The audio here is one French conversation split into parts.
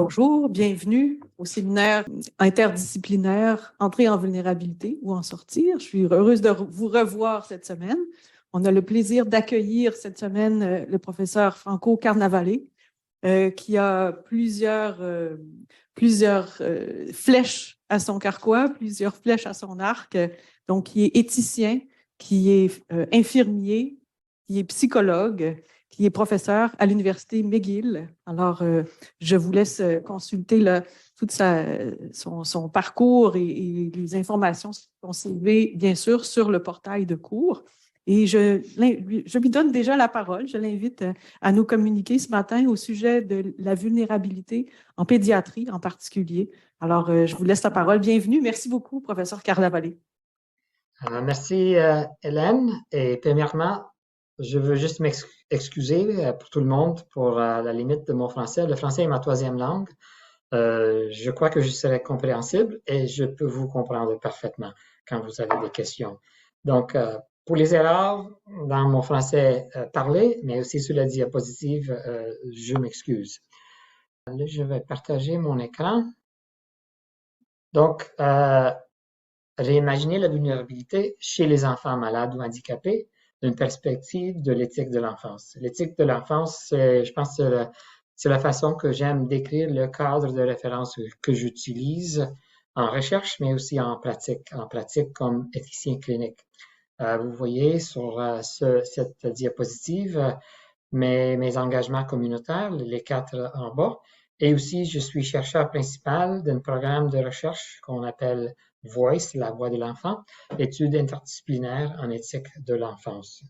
Bonjour, bienvenue au séminaire interdisciplinaire Entrer en vulnérabilité ou en sortir. Je suis heureuse de vous revoir cette semaine. On a le plaisir d'accueillir cette semaine le professeur Franco Carnavalet, qui a plusieurs flèches à son carquois, plusieurs flèches à son arc. Donc, qui est éthicien, qui est infirmier, qui est psychologue, qui est professeur à l'Université McGill. Alors, je vous laisse consulter tout son parcours et les informations sont CV, bien sûr, sur le portail de cours. Et je lui donne déjà la parole. Je l'invite à nous communiquer ce matin au sujet de la vulnérabilité en pédiatrie en particulier. Alors, je vous laisse la parole. Bienvenue. Merci beaucoup, professeur Carnavalet. Merci, Hélène. Et premièrement, je veux juste m'excuser pour tout le monde pour la limite de mon français. Le français est ma troisième langue. Je crois que je serai compréhensible et je peux vous comprendre parfaitement quand vous avez des questions. Donc, pour les erreurs dans mon français parlé, mais aussi sur la diapositive, je m'excuse. Là, je vais partager mon écran. Donc, réimaginer la vulnérabilité chez les enfants malades ou handicapés d'une perspective de l'éthique de l'enfance. L'éthique de l'enfance, je pense que c'est la façon que j'aime décrire le cadre de référence que j'utilise en recherche, mais aussi en pratique comme éthicien clinique. Vous voyez sur cette diapositive mes engagements communautaires, les 4 en bas, et aussi je suis chercheur principal d'un programme de recherche qu'on appelle Voice, la voix de l'enfant, études interdisciplinaires en éthique de l'enfance.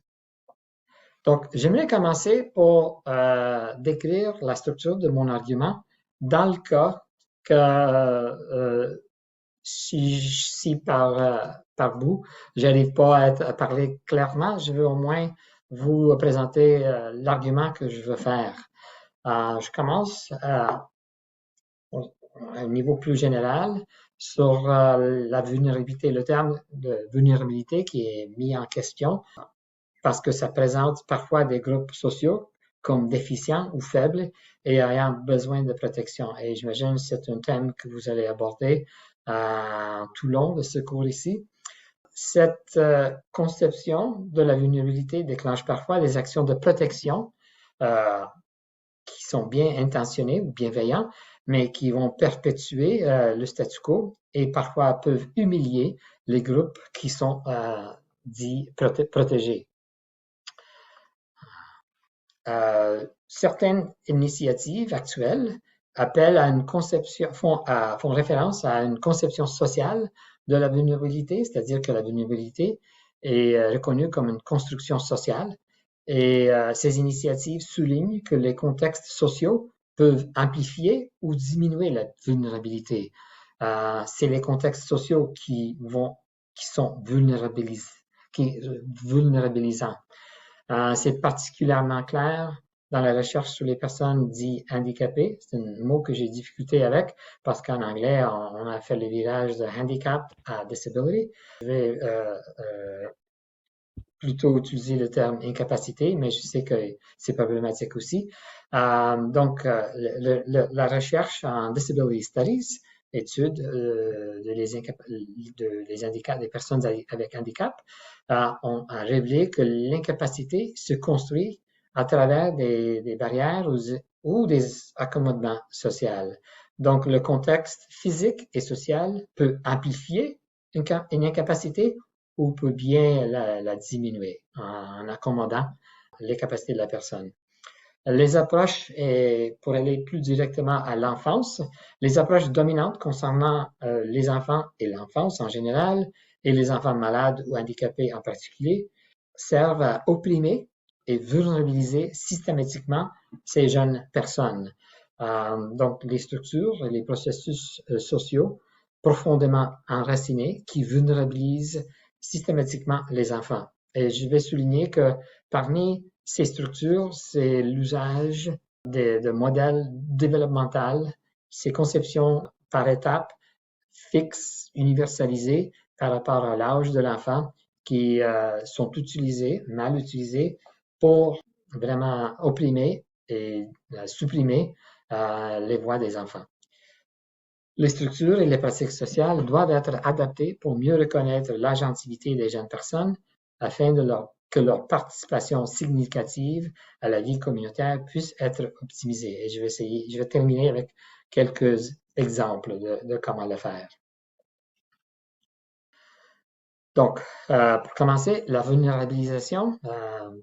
Donc, j'aimerais commencer pour décrire la structure de mon argument dans le cas que si par bout, j'arrive pas à parler clairement, je veux au moins vous présenter l'argument que je veux faire. Je commence à un niveau plus général sur la vulnérabilité, le terme de vulnérabilité qui est mis en question parce que ça présente parfois des groupes sociaux comme déficients ou faibles et ayant besoin de protection. Et j'imagine que c'est un thème que vous allez aborder tout le long de ce cours ici. Cette conception de la vulnérabilité déclenche parfois des actions de protection qui sont bien intentionnées ou bienveillants, mais qui vont perpétuer le statu quo et parfois peuvent humilier les groupes qui sont dits protégés. Certaines initiatives actuelles appellent à une conception, font référence à une conception sociale de la vulnérabilité, c'est-à-dire que la vulnérabilité est reconnue comme une construction sociale. Et ces initiatives soulignent que les contextes sociaux peuvent amplifier ou diminuer la vulnérabilité. C'est les contextes sociaux qui sont vulnérabilisants. C'est particulièrement clair dans la recherche sur les personnes dites handicapées. C'est un mot que j'ai difficulté avec parce qu'en anglais, on a fait le virage de handicap à disability. Je vais plutôt utiliser le terme incapacité, mais je sais que c'est problématique aussi. Donc, la recherche en disability studies, études des personnes avec handicap, ont révélé que l'incapacité se construit à travers des barrières ou des accommodements sociaux. Donc, le contexte physique et social peut amplifier une incapacité ou peut bien la diminuer en accommodant les capacités de la personne. Les approches, et pour aller plus directement à l'enfance, les approches dominantes concernant les enfants et l'enfance en général, et les enfants malades ou handicapés en particulier, servent à opprimer et vulnérabiliser systématiquement ces jeunes personnes. Donc, les structures et les processus sociaux profondément enracinés qui vulnérabilisent systématiquement les enfants. Et je vais souligner que parmi ces structures, c'est l'usage de modèles développementaux, ces conceptions par étapes fixes, universalisées par rapport à l'âge de l'enfant qui sont utilisées, mal utilisées, pour vraiment opprimer et supprimer les voix des enfants. Les structures et les pratiques sociales doivent être adaptées pour mieux reconnaître l'agentivité des jeunes personnes afin que leur participation significative à la vie communautaire puisse être optimisée. Et je vais terminer avec quelques exemples de comment le faire. Donc, pour commencer, la vulnérabilisation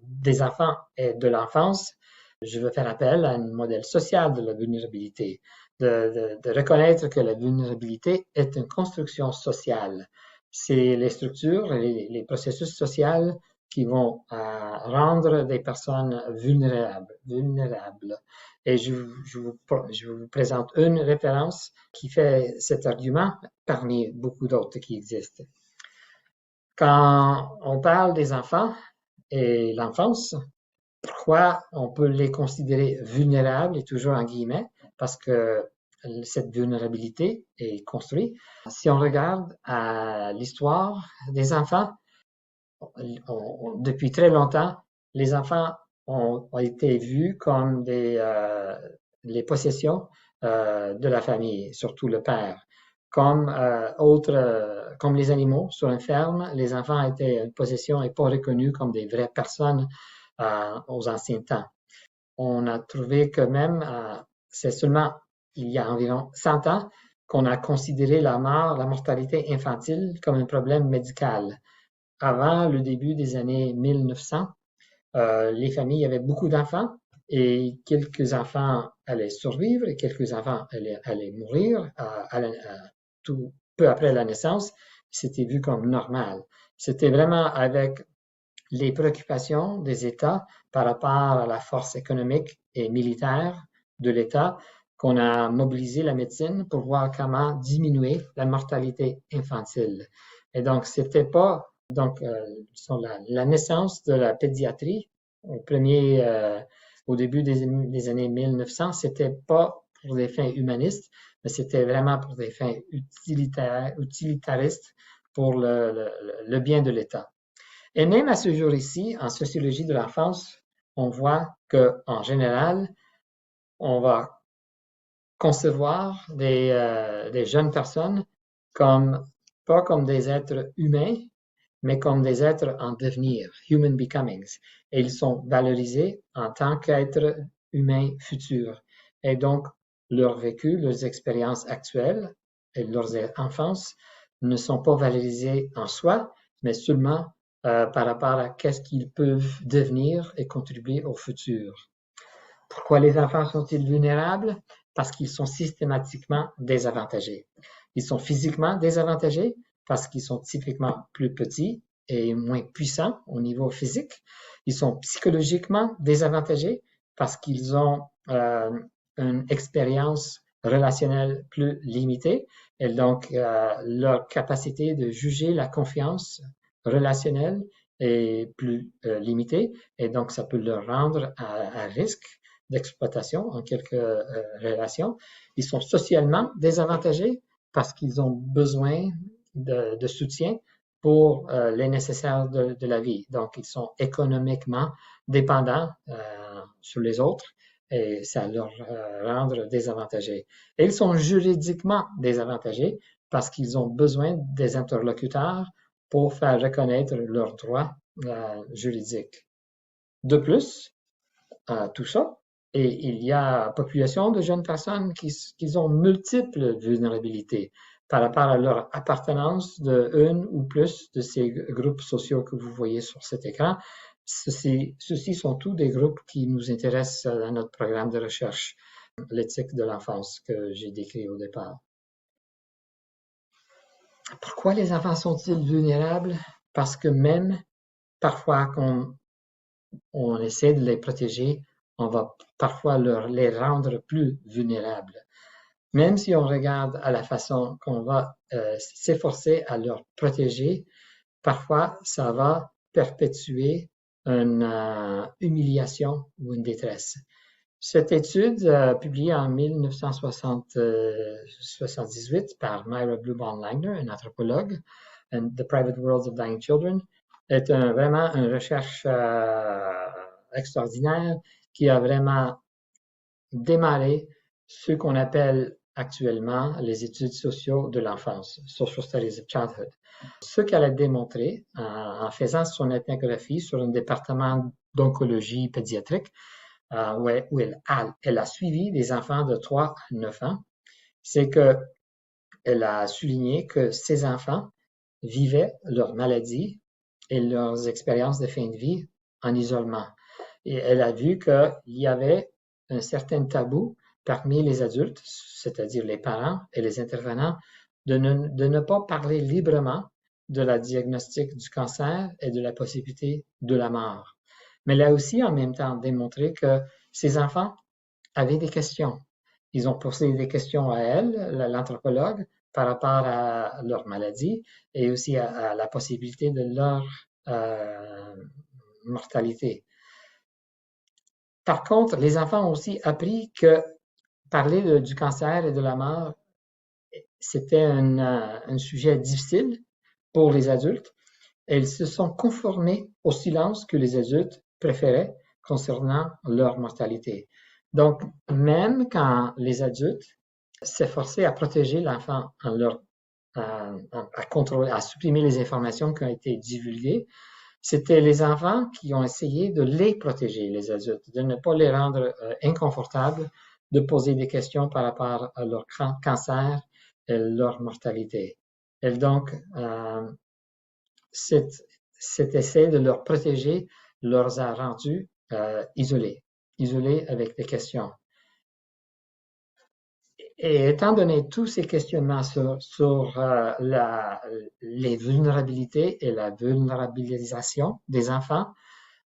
des enfants et de l'enfance, je veux faire appel à un modèle social de la vulnérabilité, de reconnaître que la vulnérabilité est une construction sociale. C'est les structures et les processus sociaux qui vont rendre des personnes vulnérables. Et je vous présente une référence qui fait cet argument parmi beaucoup d'autres qui existent. Quand on parle des enfants et l'enfance, pourquoi on peut les considérer vulnérables, et toujours en guillemets, parce que cette vulnérabilité est construite. Si on regarde à l'histoire des enfants, depuis très longtemps, les enfants ont été vus comme les possessions de la famille, surtout le père. Comme comme les animaux sur une ferme, les enfants étaient une possession et pas reconnus comme des vraies personnes aux anciens temps. On a trouvé que même, c'est seulement il y a environ 100 ans qu'on a considéré la mortalité infantile comme un problème médical. Avant le début des années 1900, les familles avaient beaucoup d'enfants et quelques enfants allaient survivre et quelques enfants allaient mourir tout peu après la naissance. C'était vu comme normal. C'était vraiment avec les préoccupations des États par rapport à la force économique et militaire de l'État qu'on a mobilisé la médecine pour voir comment diminuer la mortalité infantile. Et donc, c'était pas donc la naissance de la pédiatrie au début des années 1900, c'était pas pour des fins humanistes, mais c'était vraiment pour des fins utilitaristes pour le bien de l'État. Et même à ce jour ici, en sociologie de l'enfance, on voit qu'en général, on va concevoir des jeunes personnes pas comme des êtres humains, mais comme des êtres en devenir, human becomings. Et ils sont valorisés en tant qu'êtres humains futurs. Et donc, leur vécu, leurs expériences actuelles et leurs enfances ne sont pas valorisés en soi, mais seulement par rapport à qu'est-ce qu'ils peuvent devenir et contribuer au futur. Pourquoi les enfants sont-ils vulnérables? Parce qu'ils sont systématiquement désavantagés. Ils sont physiquement désavantagés parce qu'ils sont typiquement plus petits et moins puissants au niveau physique. Ils sont psychologiquement désavantagés parce qu'ils ont une expérience relationnelle plus limitée et donc leur capacité de juger la confiance relationnelle est plus limitée et donc ça peut leur rendre à risque d'exploitation en quelques relations. Ils sont socialement désavantagés parce qu'ils ont besoin de soutien pour les nécessaires de la vie. Donc, ils sont économiquement dépendants sur les autres et ça leur rend désavantagés. Et ils sont juridiquement désavantagés parce qu'ils ont besoin des interlocuteurs pour faire reconnaître leurs droits juridiques. De plus, tout ça, et il y a population de jeunes personnes qui ont multiples vulnérabilités par rapport à leur appartenance de une ou plus de ces groupes sociaux que vous voyez sur cet écran. Ceux-ci sont tous des groupes qui nous intéressent dans notre programme de recherche, l'éthique de l'enfance que j'ai décrit au départ. Pourquoi les enfants sont-ils vulnérables? Parce que même parfois qu'on essaie de les protéger, on va parfois les rendre plus vulnérables. Même si on regarde à la façon qu'on va s'efforcer à leur protéger, parfois ça va perpétuer une humiliation ou une détresse. Cette étude, publiée en 1978 par Myra Bluebond-Langner, une anthropologue, The Private Worlds of Dying Children, est vraiment une recherche extraordinaire qui a vraiment démarré ce qu'on appelle actuellement les études sociaux de l'enfance, Social Studies of Childhood. Ce qu'elle a démontré en faisant son ethnographie sur un département d'oncologie pédiatrique, où elle a suivi des enfants de 3 à 9 ans, c'est qu'elle a souligné que ces enfants vivaient leur maladie et leurs expériences de fin de vie en isolement. Et elle a vu qu'il y avait un certain tabou parmi les adultes, c'est-à-dire les parents et les intervenants, de ne pas parler librement de la diagnostic du cancer et de la possibilité de la mort. Mais elle a aussi en même temps démontré que ces enfants avaient des questions. Ils ont posé des questions à elle, l'anthropologue, par rapport à leur maladie et aussi à la possibilité de leur mortalité. Par contre, les enfants ont aussi appris que parler du cancer et de la mort, c'était un sujet difficile pour les adultes et ils se sont conformés au silence que les adultes préféraient concernant leur mortalité. Donc, même quand les adultes s'efforçaient à protéger l'enfant à supprimer les informations qui ont été divulguées, c'était les enfants qui ont essayé de les protéger, les adultes, de ne pas les rendre inconfortables, de poser des questions par rapport à leur cancer et leur mortalité. Et donc, cet essai de leur protéger leur a rendus isolés avec des questions. Et étant donné tous ces questionnements sur les vulnérabilités et la vulnérabilisation des enfants,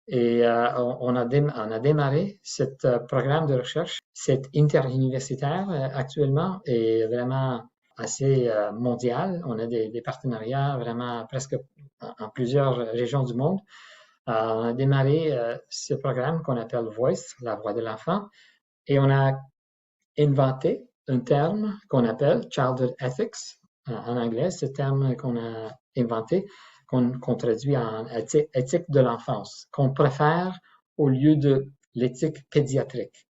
et on a démarré ce programme de recherche, cet interuniversitaire actuellement est vraiment assez mondial. On a des partenariats vraiment presque en plusieurs régions du monde. On a démarré ce programme qu'on appelle Voice, la voix de l'enfant, et on a inventé un terme qu'on appelle Childhood Ethics en anglais, ce terme qu'on a inventé, qu'on traduit en éthique de l'enfance, qu'on préfère au lieu de l'éthique pédiatrique.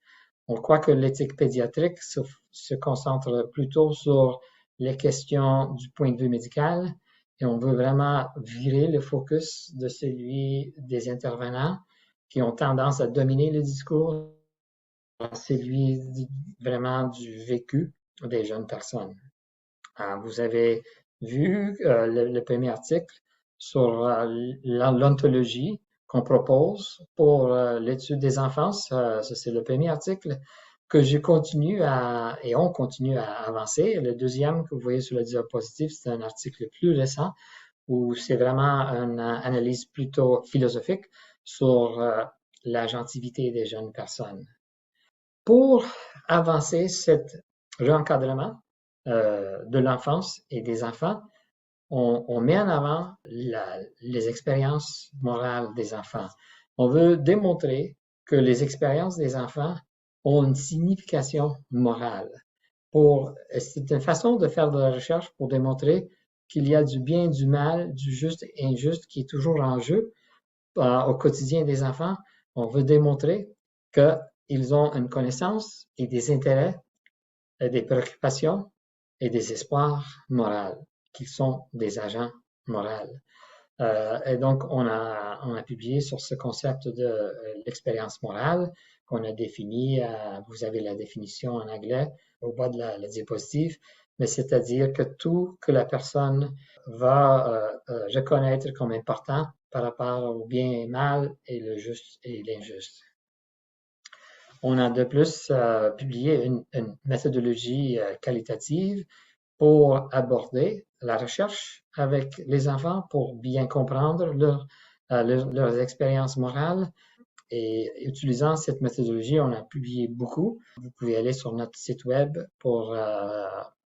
On croit que l'éthique pédiatrique se concentre plutôt sur les questions du point de vue médical et on veut vraiment virer le focus de celui des intervenants qui ont tendance à dominer le discours, celui vraiment du vécu des jeunes personnes. Vous avez vu le premier article sur l'ontologie qu'on propose pour l'étude des enfants. Ça, c'est le premier article que on continue à avancer. Le deuxième que vous voyez sur le diapositive, c'est un article plus récent où c'est vraiment une analyse plutôt philosophique sur l'agentivité des jeunes personnes. Pour avancer cet re-encadrement de l'enfance et des enfants, on met en avant les expériences morales des enfants. On veut démontrer que les expériences des enfants ont une signification morale. C'est une façon de faire de la recherche pour démontrer qu'il y a du bien, du mal, du juste et injuste qui est toujours en jeu au quotidien des enfants. On veut démontrer qu'ils ont une connaissance et des intérêts, des préoccupations et des espoirs moraux, qu'ils sont des agents moraux. Et donc, on a publié sur ce concept de l'expérience morale qu'on a défini, vous avez la définition en anglais au bas de la diapositive, mais c'est-à-dire que tout que la personne va reconnaître comme important par rapport au bien et mal et le juste et l'injuste. On a de plus publié une méthodologie qualitative pour aborder la recherche avec les enfants pour bien comprendre leurs expériences morales. Et utilisant cette méthodologie, on a publié beaucoup. Vous pouvez aller sur notre site web pour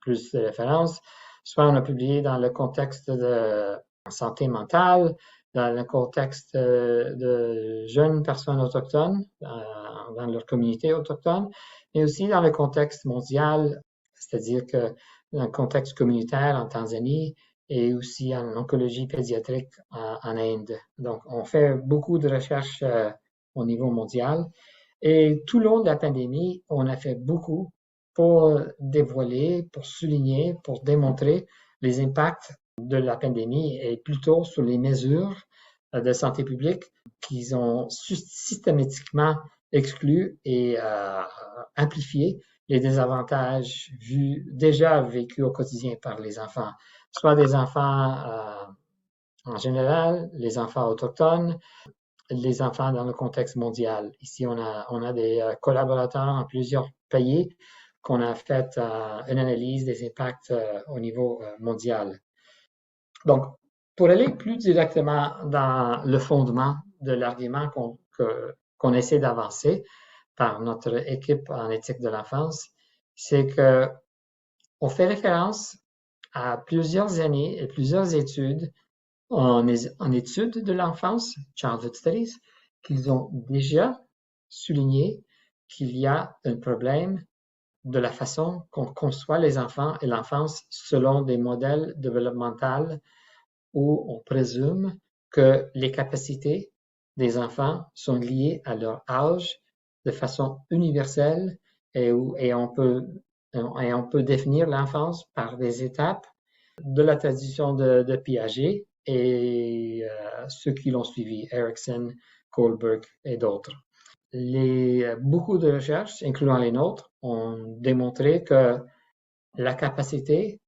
plus de références. Soit on a publié dans le contexte de santé mentale, dans le contexte de jeunes personnes autochtones, dans leur communauté autochtone, mais aussi dans le contexte mondial, c'est-à-dire que dans le contexte communautaire en Tanzanie et aussi en oncologie pédiatrique en Inde. Donc, on fait beaucoup de recherches au niveau mondial. Et tout le long de la pandémie, on a fait beaucoup pour dévoiler, pour souligner, pour démontrer les impacts de la pandémie et plutôt sur les mesures de santé publique qu'ils ont systématiquement exclus et amplifié les désavantages déjà vécus au quotidien par les enfants, soit des enfants en général, les enfants autochtones, les enfants dans le contexte mondial. Ici, on a des collaborateurs en plusieurs pays qu'on a fait une analyse des impacts au niveau mondial. Donc, pour aller plus directement dans le fondement de l'argument qu'on essaie d'avancer par notre équipe en éthique de l'enfance, c'est que on fait référence à plusieurs années et plusieurs études en études de l'enfance, Childhood Studies, qu'ils ont déjà souligné qu'il y a un problème de la façon qu'on conçoit les enfants et l'enfance selon des modèles développementaux où on présume que les capacités des enfants sont liées à leur âge de façon universelle et on peut définir l'enfance par des étapes de la tradition de Piaget et ceux qui l'ont suivi, Erikson, Kohlberg et d'autres. Beaucoup de recherches, incluant les nôtres, ont démontré que la capacité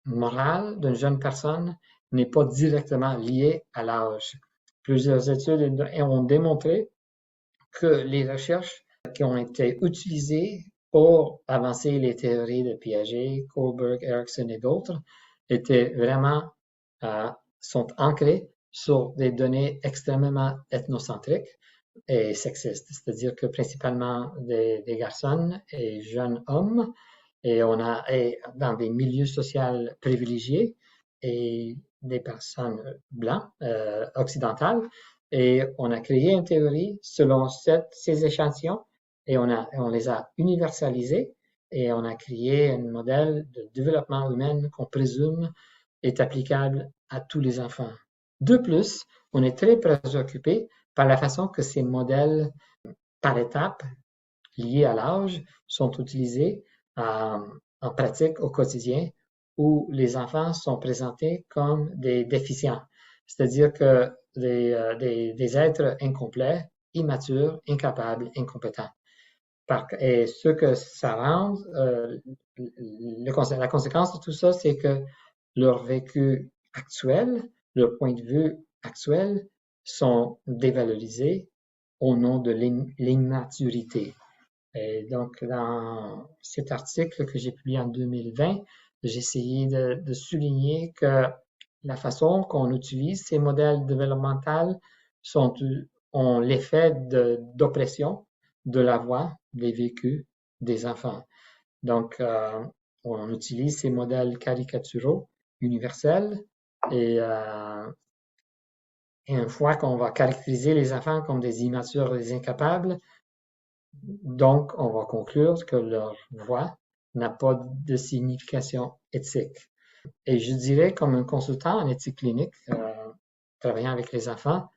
morale d'une jeune personne n'est pas directement liée à l'âge. Plusieurs études ont démontré que les recherches qui ont été utilisées pour avancer les théories de Piaget, Kohlberg, Erikson et d'autres sont ancrées sur des données extrêmement ethnocentriques et sexistes, c'est-à-dire que principalement des garçons et jeunes hommes, et dans des milieux sociaux privilégiés et des personnes blancs, occidentales, et on a créé une théorie selon ces échantillons et on les a universalisés et on a créé un modèle de développement humain qu'on présume est applicable à tous les enfants. De plus, on est très préoccupé par la façon que ces modèles par étapes liés à l'âge sont utilisés en pratique au quotidien où les enfants sont présentés comme des déficients, c'est-à-dire que des êtres incomplets, immatures, incapables, incompétents. Et ce que ça rend, la conséquence de tout ça, c'est que leur vécu actuel, leur point de vue actuel sont dévalorisés au nom de l'immaturité. Et donc, dans cet article que j'ai publié en 2020, j'ai essayé de souligner que la façon qu'on utilise ces modèles développementaux ont l'effet d'oppression de la voix des vécus des enfants. Donc, on utilise ces modèles caricaturaux universels et une fois qu'on va caractériser les enfants comme des immatures et des incapables, donc on va conclure que leur voix n'a pas de signification éthique. Et je dirais, comme un consultant en éthique clinique, travaillant avec les enfants,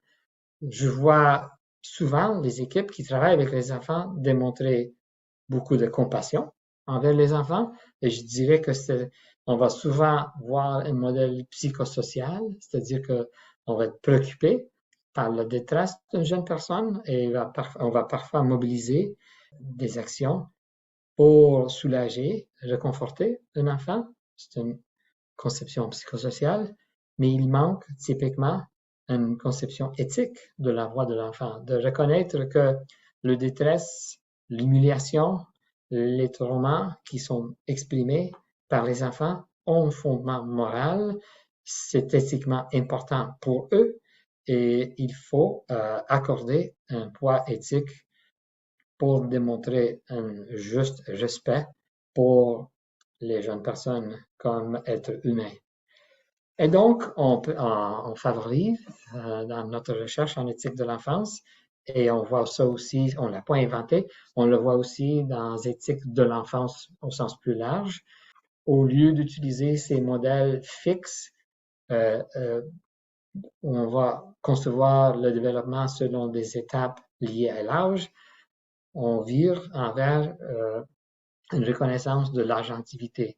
je vois souvent les équipes qui travaillent avec les enfants démontrer beaucoup de compassion envers les enfants. Et je dirais que on va souvent voir un modèle psychosocial, c'est-à-dire qu'on va être préoccupé par la détresse d'une jeune personne et on va parfois mobiliser des actions pour soulager, réconforter un enfant. C'est une conception psychosociale, mais il manque typiquement une conception éthique de la voix de l'enfant, de reconnaître que le détresse, l'humiliation, les traumas qui sont exprimés par les enfants ont un fondement moral, c'est éthiquement important pour eux et il faut accorder un poids éthique pour démontrer un juste respect pour les jeunes personnes comme êtres humains. Et donc, on favorise dans notre recherche en éthique de l'enfance, et on voit ça aussi, on ne l'a pas inventé, on le voit aussi dans l'éthique de l'enfance au sens plus large. Au lieu d'utiliser ces modèles fixes, où on va concevoir le développement selon des étapes liées à l'âge, on vire envers une reconnaissance de l'agentivité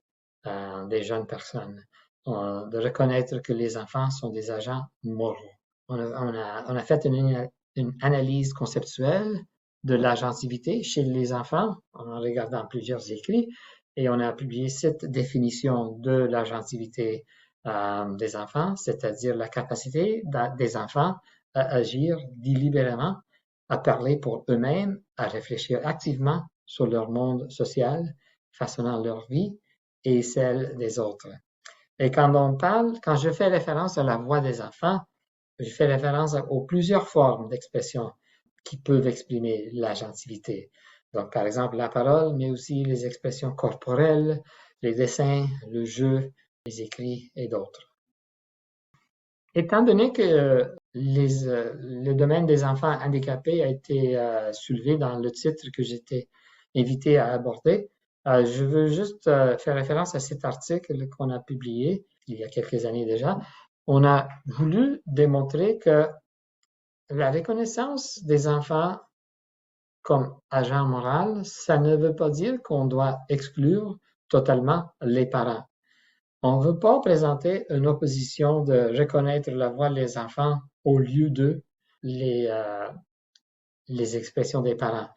des jeunes personnes, de reconnaître que les enfants sont des agents moraux. On a fait une analyse conceptuelle de l'agentivité chez les enfants en regardant plusieurs écrits et on a publié 7 définitions de l'agentivité des enfants, c'est-à-dire la capacité des enfants à agir délibérément, à parler pour eux-mêmes, à réfléchir activement sur leur monde social, façonnant leur vie et celle des autres. Et quand je fais référence à la voix des enfants, je fais référence aux plusieurs formes d'expression qui peuvent exprimer l'agentivité. Donc, par exemple, la parole, mais aussi les expressions corporelles, les dessins, le jeu, les écrits et d'autres. Étant donné que le domaine des enfants handicapés a été soulevé dans le titre que j'étais invité à aborder, je veux juste faire référence à cet article qu'on a publié il y a quelques années déjà. On a voulu démontrer que la reconnaissance des enfants comme agents moraux, ça ne veut pas dire qu'on doit exclure totalement les parents. On ne veut pas présenter une opposition de reconnaître la voix des enfants au lieu de les expressions des parents.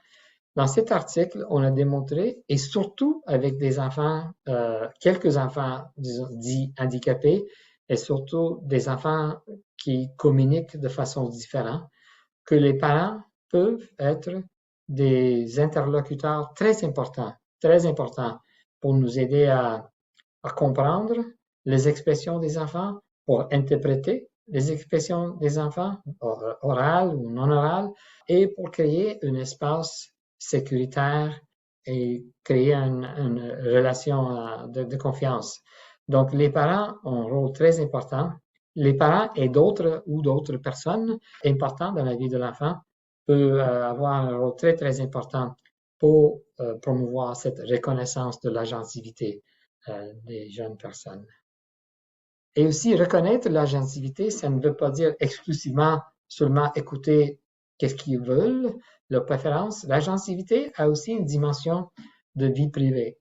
Dans cet article, on a démontré, et surtout avec des enfants, quelques enfants dits handicapés, et surtout des enfants qui communiquent de façon différente, que les parents peuvent être des interlocuteurs très importants pour nous aider à comprendre les expressions des enfants, pour interpréter les expressions des enfants, orales ou non orales, et pour créer un espace sécuritaire et créer une relation de confiance. Donc, les parents ont un rôle très important. Les parents et d'autres personnes importantes dans la vie de l'enfant peuvent avoir un rôle très, très important pour promouvoir cette reconnaissance de l'agentivité des jeunes personnes. Et aussi, reconnaître l'agentivité, ça ne veut pas dire exclusivement seulement écouter qu'est-ce qu'ils veulent, leurs préférences. L'agentivité a aussi une dimension de vie privée.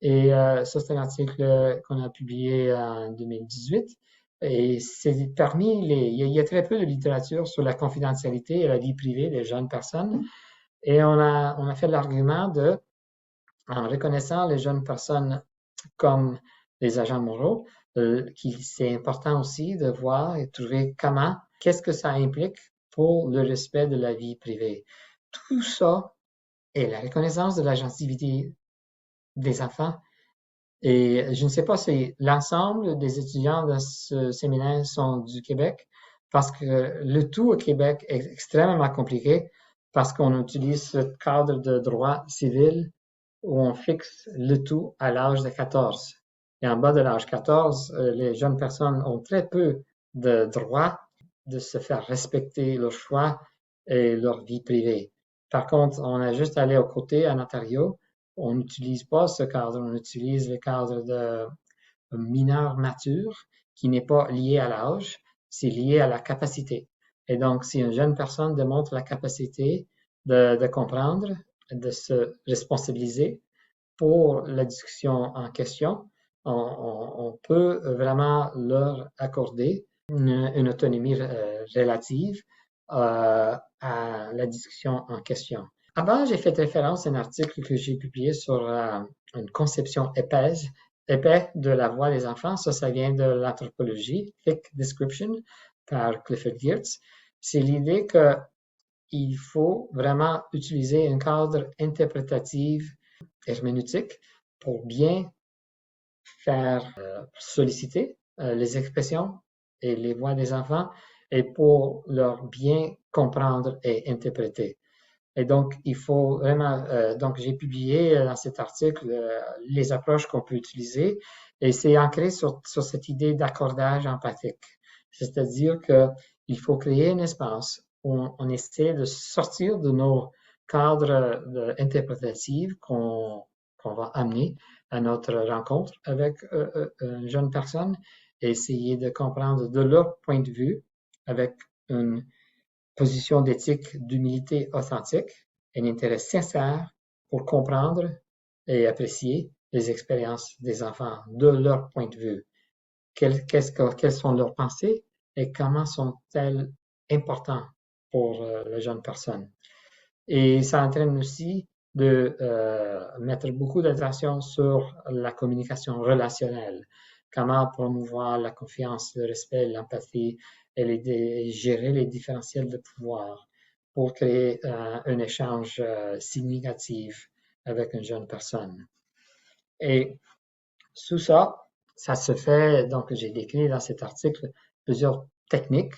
Et ça, c'est un article qu'on a publié en 2018. Et c'est il y a très peu de littérature sur la confidentialité et la vie privée des jeunes personnes. Et on a fait l'argument en reconnaissant les jeunes personnes comme les agents moraux, c'est important aussi de voir et trouver qu'est-ce que ça implique pour le respect de la vie privée. Tout ça est la reconnaissance de l'agentivité des enfants. Et je ne sais pas si l'ensemble des étudiants de ce séminaire sont du Québec, parce que le tout au Québec est extrêmement compliqué, parce qu'on utilise ce cadre de droit civil où on fixe le tout à l'âge de 14. Et en bas de l'âge 14, les jeunes personnes ont très peu de droits de se faire respecter leur choix et leur vie privée. Par contre, on a juste allé aux côtés en Ontario. On n'utilise pas ce cadre, on utilise le cadre de mineur mature qui n'est pas lié à l'âge, c'est lié à la capacité. Et donc, si une jeune personne démontre la capacité de comprendre, de se responsabiliser pour la discussion en question, on peut vraiment leur accorder une autonomie relative à la discussion en question. Avant, j'ai fait référence à un article que j'ai publié sur une conception épais de la voix des enfants. Ça vient de l'anthropologie, Thick Description, par Clifford Geertz. C'est l'idée qu'il faut vraiment utiliser un cadre interprétatif herméneutique pour bien faire solliciter les expressions et les voix des enfants et pour leur bien comprendre et interpréter. Et donc, il faut vraiment, donc j'ai publié dans cet article les approches qu'on peut utiliser et c'est ancré sur cette idée d'accordage empathique. C'est-à-dire qu'il faut créer un espace où on essaie de sortir de nos cadres interprétatifs qu'on va amener à notre rencontre avec une jeune personne et essayer de comprendre de leur point de vue avec une position d'éthique, d'humilité authentique un intérêt sincère pour comprendre et apprécier les expériences des enfants de leur point de vue. Quelles sont leurs pensées et comment sont-elles importantes pour la jeune personne. Et ça entraîne aussi de mettre beaucoup d'attention sur la communication relationnelle, comment promouvoir la confiance, le respect, l'empathie et gérer les différentiels de pouvoir pour créer un échange significatif avec une jeune personne. Et sous ça, ça se fait, donc j'ai décrit dans cet article plusieurs techniques,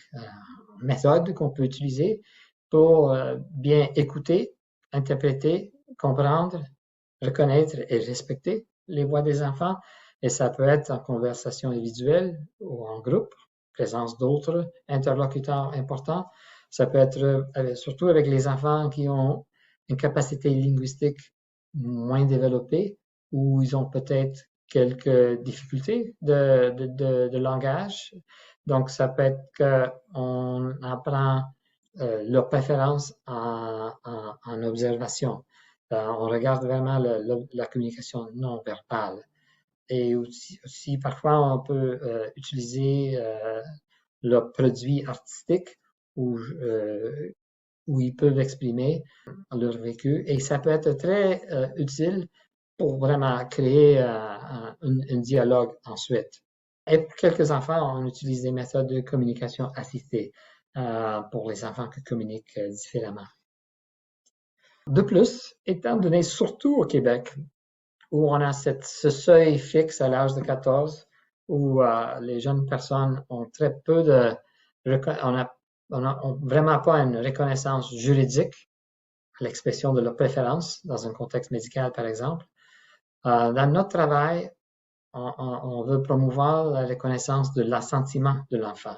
méthodes qu'on peut utiliser pour bien écouter, interpréter, comprendre, reconnaître et respecter les voix des enfants. Et ça peut être en conversation individuelle ou en groupe, présence d'autres interlocuteurs importants. Ça peut être surtout avec les enfants qui ont une capacité linguistique moins développée ou ils ont peut-être quelques difficultés de langage. Donc, ça peut être qu'on apprend leurs préférences en observation. On regarde vraiment la communication non verbale. Et aussi parfois, on peut utiliser leurs produits artistiques où ils peuvent exprimer leur vécu. Et ça peut être très utile pour vraiment créer un dialogue ensuite. Et pour quelques enfants, on utilise des méthodes de communication assistée pour les enfants qui communiquent différemment. De plus, étant donné surtout au Québec, où on a ce seuil fixe à l'âge de 14, où les jeunes personnes ont très peu de... On n'a vraiment pas une reconnaissance juridique à l'expression de leur préférence dans un contexte médical, par exemple. Dans notre travail, on veut promouvoir la reconnaissance de l'assentiment de l'enfant.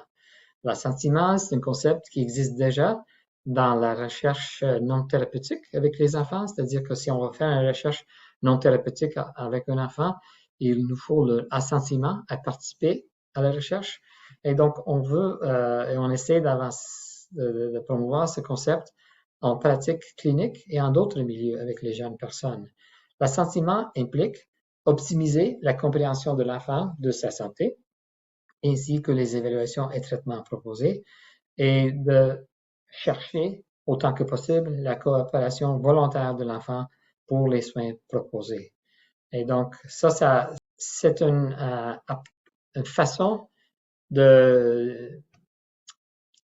L'assentiment, c'est un concept qui existe déjà dans la recherche non thérapeutique avec les enfants, c'est-à-dire que si on va faire une recherche non thérapeutique avec un enfant, il nous faut l'assentiment à participer à la recherche. Et donc, on veut et on essaie de promouvoir ce concept en pratique clinique et en d'autres milieux avec les jeunes personnes. L'assentiment implique optimiser la compréhension de l'enfant de sa santé, ainsi que les évaluations et traitements proposés, et de chercher autant que possible la coopération volontaire de l'enfant pour les soins proposés. Et donc, ça c'est une façon de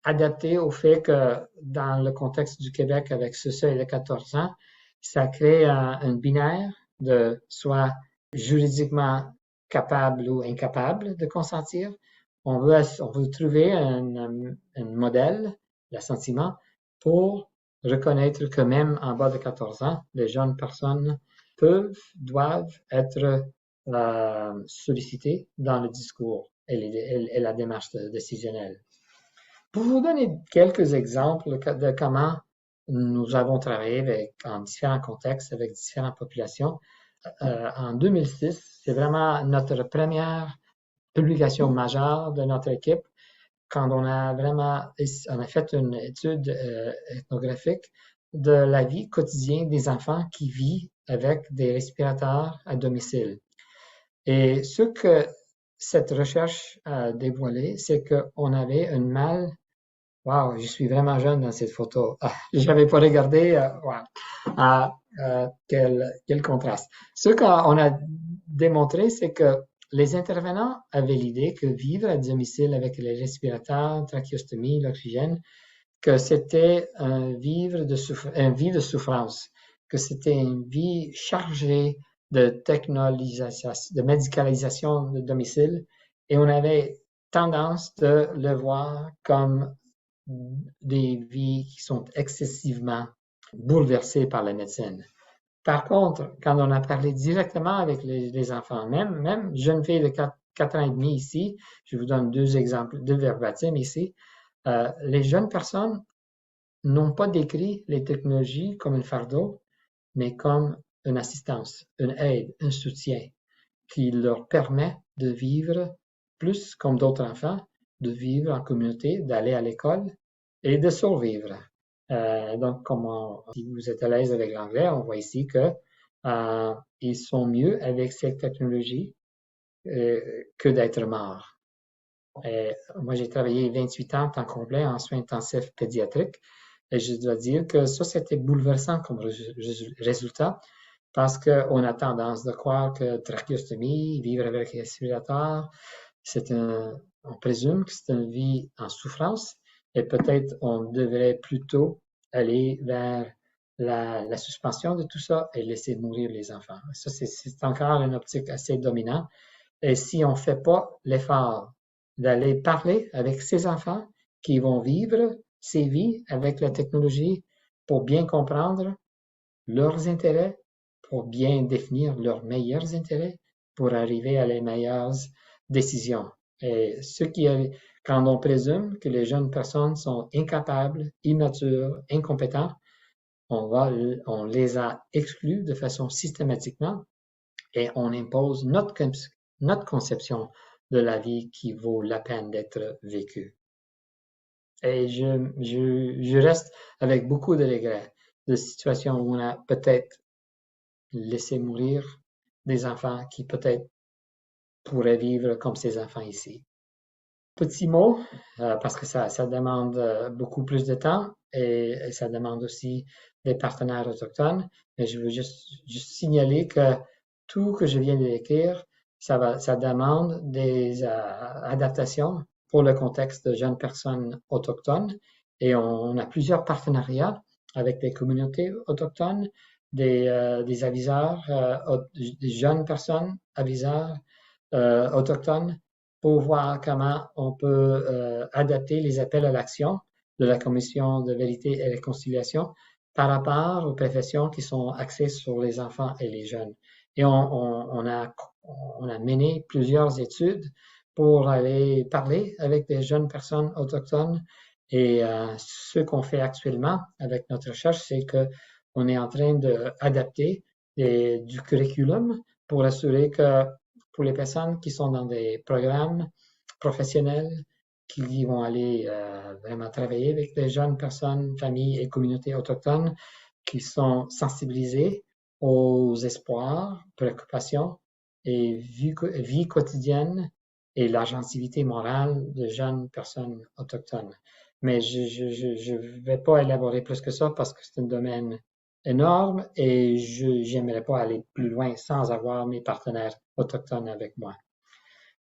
adapter au fait que dans le contexte du Québec avec ce seuil de 14 ans, ça crée un binaire de soit juridiquement capable ou incapable de consentir. On veut trouver un modèle, l'assentiment, pour reconnaître que même en bas de 14 ans, les jeunes personnes doivent être sollicitées dans le discours et la démarche décisionnelle. Pour vous donner quelques exemples de comment nous avons travaillé en différents contextes avec différentes populations, en 2006, c'est vraiment notre première publication majeure de notre équipe quand on a fait une étude ethnographique de la vie quotidienne des enfants qui vivent avec des respirateurs à domicile. Et ce que cette recherche a dévoilé, c'est qu'on avait une mâle. Wow, je suis vraiment jeune dans cette photo. Je n'avais pas regardé. Wow. Quel contraste. Ce qu'on a démontré, c'est que les intervenants avaient l'idée que vivre à domicile avec les respirateurs, trachéostomie, l'oxygène, que c'était une vie de souffrance, que c'était une vie chargée de technologisation, de médicalisation de domicile, et on avait tendance de le voir comme des vies qui sont excessivement bouleversées par la médecine. Par contre, quand on a parlé directement avec les enfants, même jeune fille de 4 ans et demi ici, je vous donne 2 exemples, 2 verbatims ici, les jeunes personnes n'ont pas décrit les technologies comme un fardeau, mais comme une assistance, une aide, un soutien qui leur permet de vivre plus comme d'autres enfants, de vivre en communauté, d'aller à l'école et de survivre. Donc, si vous êtes à l'aise avec l'anglais, on voit ici que ils sont mieux avec cette technologie que d'être morts. Moi, j'ai travaillé 28 ans en temps complet en soins intensifs pédiatriques et je dois dire que ça, c'était bouleversant comme résultat parce qu'on a tendance de croire que trachéostomie, vivre avec un respirateur, on présume que c'est une vie en souffrance et peut-être on devrait plutôt aller vers la suspension de tout ça et laisser mourir les enfants. Ça, c'est encore une optique assez dominante. Et si on ne fait pas l'effort d'aller parler avec ces enfants qui vont vivre ces vies avec la technologie pour bien comprendre leurs intérêts, pour bien définir leurs meilleurs intérêts, pour arriver à les meilleures décisions. Et quand on présume que les jeunes personnes sont incapables, immatures, incompétentes, on les a exclus de façon systématiquement et on impose notre conception de la vie qui vaut la peine d'être vécue. Et je reste avec beaucoup de regrets de situations où on a peut-être laissé mourir des enfants qui peut-être pourraient vivre comme ces enfants ici. Petit mot, parce que ça demande beaucoup plus de temps et ça demande aussi des partenaires autochtones, mais je veux juste signaler que tout que je viens de décrire, ça demande des adaptations pour le contexte de jeunes personnes autochtones et on a plusieurs partenariats avec des communautés autochtones, des aviseurs, des jeunes personnes aviseurs autochtones pour voir comment on peut adapter les appels à l'action de la Commission de vérité et réconciliation par rapport aux professions qui sont axées sur les enfants et les jeunes. Et on a mené plusieurs études pour aller parler avec des jeunes personnes autochtones. Et ce qu'on fait actuellement avec notre recherche, c'est que on est en train d'adapter du curriculum pour assurer que pour les personnes qui sont dans des programmes professionnels, qui vont aller vraiment travailler avec des jeunes personnes, familles et communautés autochtones qui sont sensibilisées aux espoirs, préoccupations et vie quotidienne et l'agentivité morale de jeunes personnes autochtones. Mais je ne vais pas élaborer plus que ça parce que c'est un domaine énorme et je n'aimerais pas aller plus loin sans avoir mes partenaires autochtones avec moi.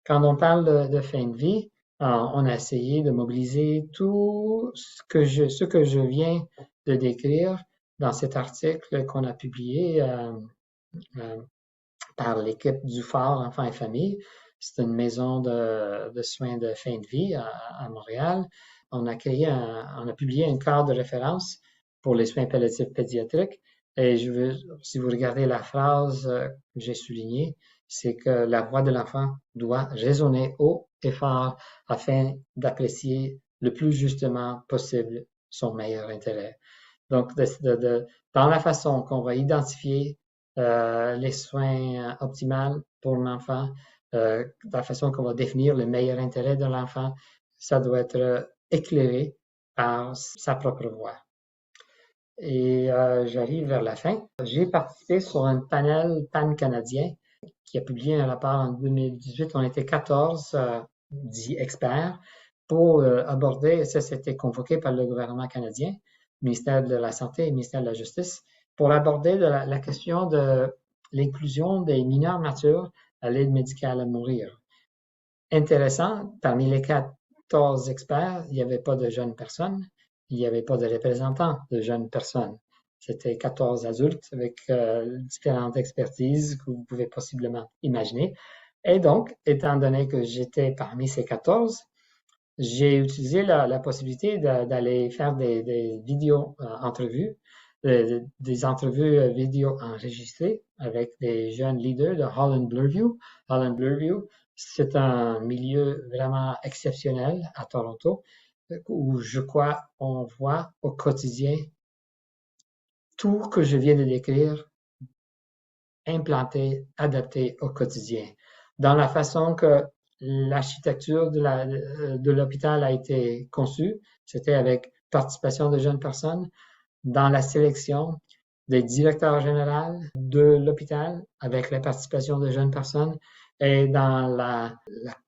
Quand on parle de fin de vie, on a essayé de mobiliser tout ce que je viens de décrire dans cet article qu'on a publié par l'équipe du Fort Enfants et Familles. C'est une maison de soins de fin de vie à Montréal. On a publié un cadre de référence pour les soins palliatifs pédiatriques. Et si vous regardez la phrase que j'ai soulignée, c'est que la voix de l'enfant doit résonner haut et fort afin d'apprécier le plus justement possible son meilleur intérêt. Donc, dans la façon qu'on va identifier les soins optimales pour l'enfant, la façon qu'on va définir le meilleur intérêt de l'enfant, ça doit être éclairé par sa propre voix. Et j'arrive vers la fin. J'ai participé sur un panel pan-canadien qui a publié un rapport en 2018. On était 14 dits experts pour aborder, ça c'était convoqué par le gouvernement canadien, ministère de la Santé et ministère de la Justice, pour aborder la question de l'inclusion des mineurs matures à l'aide médicale à mourir. Intéressant, parmi les 14 experts, il n'y avait pas de jeunes personnes, il n'y avait pas de représentants de jeunes personnes. C'était 14 adultes avec différentes expertises que vous pouvez possiblement imaginer. Et donc, étant donné que j'étais parmi ces 14, j'ai utilisé la possibilité d'aller faire des vidéos-entrevues, des entrevues vidéo enregistrées avec des jeunes leaders de Holland Bloorview. Holland Bloorview, c'est un milieu vraiment exceptionnel à Toronto où je crois on voit au quotidien tout que je viens de décrire implanté, adapté au quotidien. Dans la façon que l'architecture de l'hôpital a été conçue, c'était avec participation de jeunes personnes dans la sélection des directeurs généraux de l'hôpital avec la participation de jeunes personnes et dans la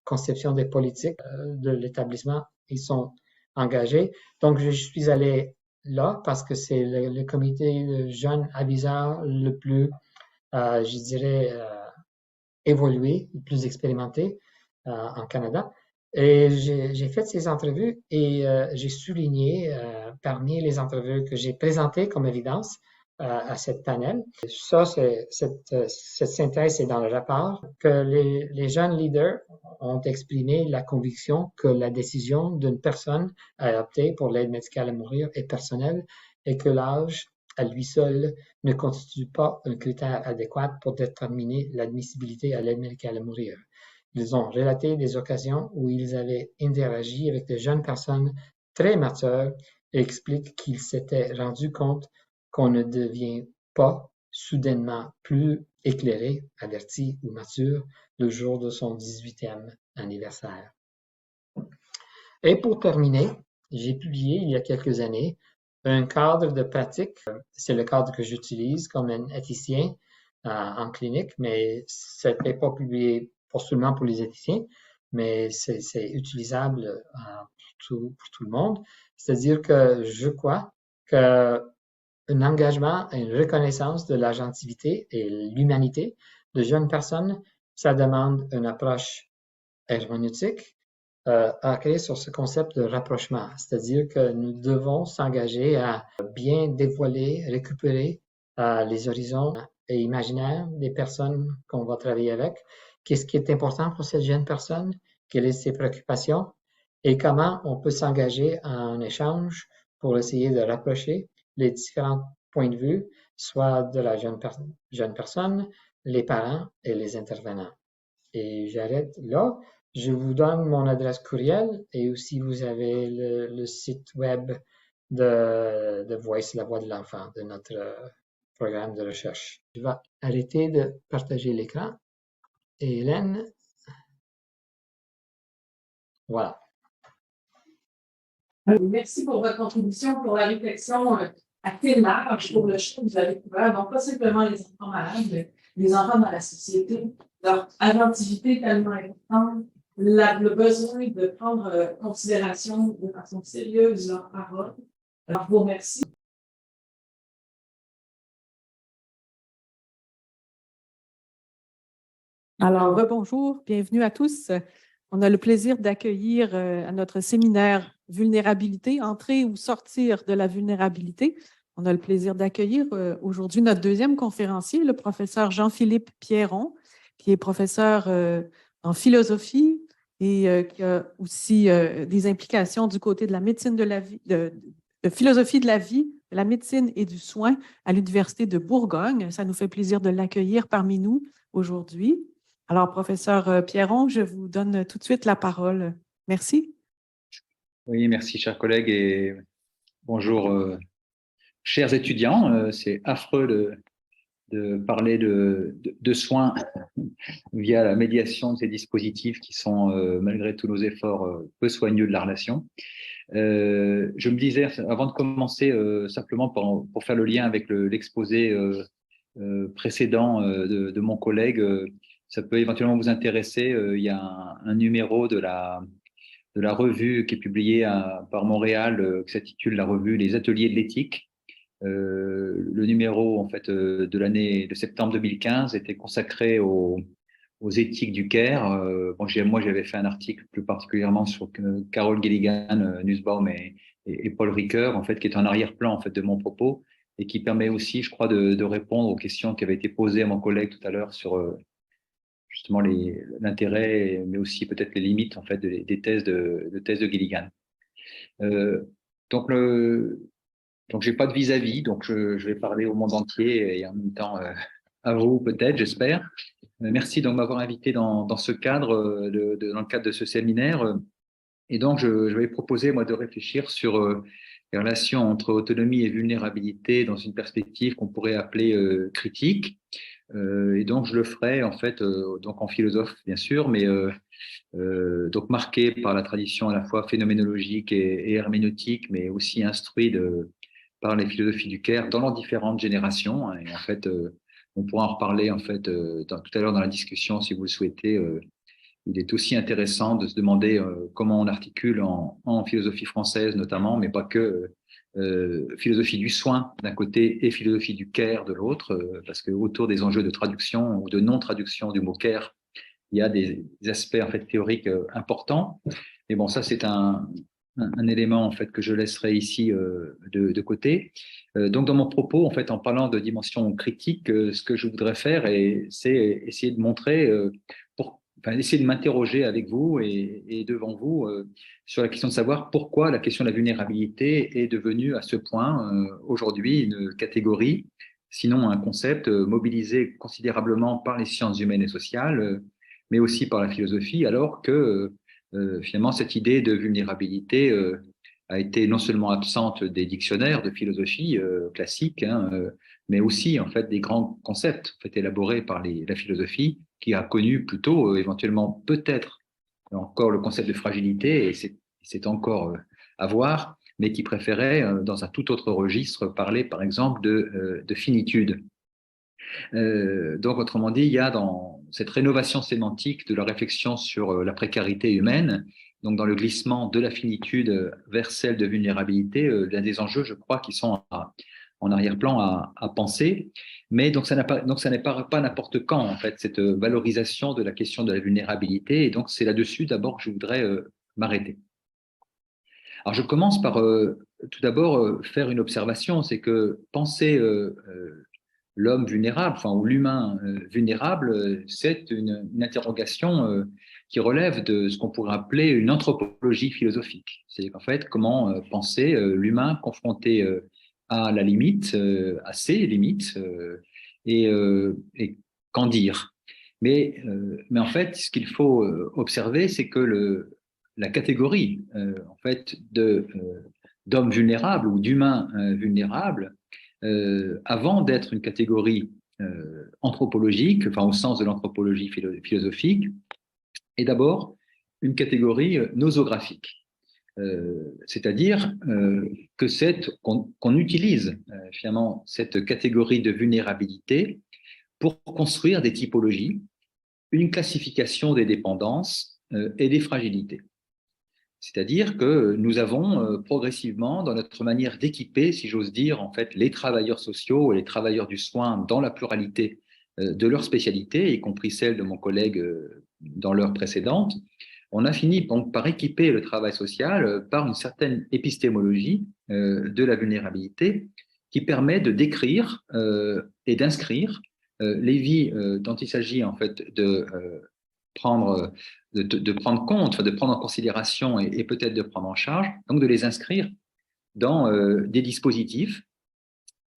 conception des politiques de l'établissement. Ils sont engagés. Donc, je suis allé là parce que c'est le comité de jeunes aviseurs le plus, je dirais, évolué, le plus expérimenté en Canada. Et j'ai fait ces entrevues et j'ai souligné parmi les entrevues que j'ai présentées comme évidence à cette panel. Ça, cette synthèse est dans le rapport que les jeunes leaders ont exprimé la conviction que la décision d'une personne à opter pour l'aide médicale à mourir est personnelle et que l'âge à lui seul ne constitue pas un critère adéquat pour déterminer l'admissibilité à l'aide médicale à mourir. Ils ont relaté des occasions où ils avaient interagi avec de jeunes personnes très matures et expliquent qu'ils s'étaient rendus compte qu'on ne devient pas soudainement plus éclairé, averti ou mature le jour de son 18e anniversaire. Et pour terminer, j'ai publié il y a quelques années un cadre de pratique. C'est le cadre que j'utilise comme un éthicien en clinique, mais ce n'est pas publié pas seulement pour les éthiciens, mais c'est utilisable pour tout le monde. C'est-à-dire que je crois qu'un engagement et une reconnaissance de l'agentivité et l'humanité de jeunes personnes, ça demande une approche herméneutique ancrée sur ce concept de rapprochement. C'est-à-dire que nous devons s'engager à bien dévoiler, récupérer les horizons et imaginaires des personnes qu'on va travailler avec. Qu'est-ce qui est important pour cette jeune personne? Quelles sont ses préoccupations? Et comment on peut s'engager en échange pour essayer de rapprocher les différents points de vue, soit de la jeune personne, les parents et les intervenants. Et j'arrête là. Je vous donne mon adresse courriel et aussi vous avez le site web de Voice, la voix de l'enfant, de notre programme de recherche. Je vais arrêter de partager l'écran. Et Hélène, voilà. Merci pour votre contribution, pour la réflexion assez large pour le champ que vous avez couvert. Donc, pas simplement les enfants malades, mais les enfants dans la société. Leur attentivité tellement importante, le besoin de prendre en considération de façon sérieuse leurs paroles. Alors, je vous remercie. Alors, rebonjour, bienvenue à tous. On a le plaisir d'accueillir à notre séminaire Vulnérabilité, entrer ou sortir de la vulnérabilité. On a le plaisir d'accueillir aujourd'hui notre deuxième conférencier, le professeur Jean-Philippe Pierron, qui est professeur en philosophie et qui a aussi des implications du côté de la médecine de la vie, de philosophie de la vie, de la médecine et du soin à l'Université de Bourgogne. Ça nous fait plaisir de l'accueillir parmi nous aujourd'hui. Alors, professeur Pierron, je vous donne tout de suite la parole. Merci. Oui, merci, chers collègues, et bonjour, chers étudiants. C'est affreux de parler de soins via la médiation de ces dispositifs qui sont, malgré tous nos efforts, peu soigneux de la relation. Je me disais, avant de commencer, simplement pour faire le lien avec l'exposé précédent de mon collègue, ça peut éventuellement vous intéresser. Il y a un numéro de la revue qui est publiée par Montréal, qui s'intitule la revue Les Ateliers de l'éthique. Le numéro en fait de l'année de septembre 2015 était consacré aux éthiques du care. Bon, moi, j'avais fait un article plus particulièrement sur Carol Gilligan, Nussbaum et Paul Ricoeur, en fait, qui est en arrière-plan en fait de mon propos et qui permet aussi, je crois, de répondre aux questions qui avaient été posées à mon collègue tout à l'heure sur justement l'intérêt, mais aussi peut-être les limites en fait des thèses de Gilligan. Donc j'ai pas de vis-à-vis, donc je vais parler au monde entier et en même temps à vous peut-être, j'espère. Merci de m'avoir invité dans ce cadre, dans le cadre de ce séminaire. Et donc je vais proposer moi de réfléchir sur les relations entre autonomie et vulnérabilité dans une perspective qu'on pourrait appeler critique. Et donc, je le ferai en fait donc en philosophe, bien sûr, mais donc marqué par la tradition à la fois phénoménologique et herméneutique, mais aussi instruit par les philosophies du Caire dans leurs différentes générations. Hein. Et en fait, on pourra en reparler en fait tout à l'heure dans la discussion si vous le souhaitez. Il est aussi intéressant de se demander comment on articule en philosophie française notamment, mais pas que, philosophie du soin d'un côté et philosophie du care de l'autre, parce que autour des enjeux de traduction ou de non-traduction du mot care, il y a des aspects en fait théoriques importants. Mais bon, ça c'est un élément en fait que je laisserai ici de côté. Donc dans mon propos, en fait, en parlant de dimension critique, ce que je voudrais faire, c'est essayer de montrer, essayer de m'interroger avec vous et devant vous sur la question de savoir pourquoi la question de la vulnérabilité est devenue à ce point aujourd'hui une catégorie, sinon un concept mobilisé considérablement par les sciences humaines et sociales, mais aussi par la philosophie, alors que finalement cette idée de vulnérabilité a été non seulement absente des dictionnaires de philosophie classiques, hein, mais aussi en fait des grands concepts en fait, élaborés par la philosophie, qui a connu plutôt éventuellement peut-être encore le concept de fragilité, et c'est encore à voir, mais qui préférait dans un tout autre registre parler par exemple de finitude. Donc, autrement dit, il y a dans cette rénovation sémantique de la réflexion sur la précarité humaine, donc dans le glissement de la finitude vers celle de vulnérabilité, l'un des enjeux, je crois, qui sont en arrière-plan à penser. Mais donc, ça n'est pas n'importe quand, en fait, cette valorisation de la question de la vulnérabilité. Et donc, c'est là-dessus, d'abord, que je voudrais m'arrêter. Alors, je commence par tout d'abord faire une observation, c'est que penser l'homme vulnérable, enfin, ou l'humain vulnérable, c'est une interrogation qui relève de ce qu'on pourrait appeler une anthropologie philosophique. C'est qu'en fait, comment penser l'humain confronté à la limite, à ses limites, et qu'en dire. Mais en fait, ce qu'il faut observer, c'est que la catégorie en fait d'hommes vulnérables ou d'humains vulnérables, avant d'être une catégorie anthropologique, enfin au sens de l'anthropologie philosophique, est d'abord une catégorie nosographique. C'est-à-dire qu'on utilise finalement cette catégorie de vulnérabilité pour construire des typologies, une classification des dépendances et des fragilités. C'est-à-dire que nous avons progressivement, dans notre manière d'équiper, si j'ose dire, en fait, les travailleurs sociaux et les travailleurs du soin dans la pluralité de leurs spécialités, y compris celle de mon collègue dans l'heure précédente, on a fini donc par équiper le travail social par une certaine épistémologie de la vulnérabilité qui permet de décrire et d'inscrire les vies dont il s'agit en fait de prendre compte, de prendre en considération et peut-être de prendre en charge, donc de les inscrire dans des dispositifs.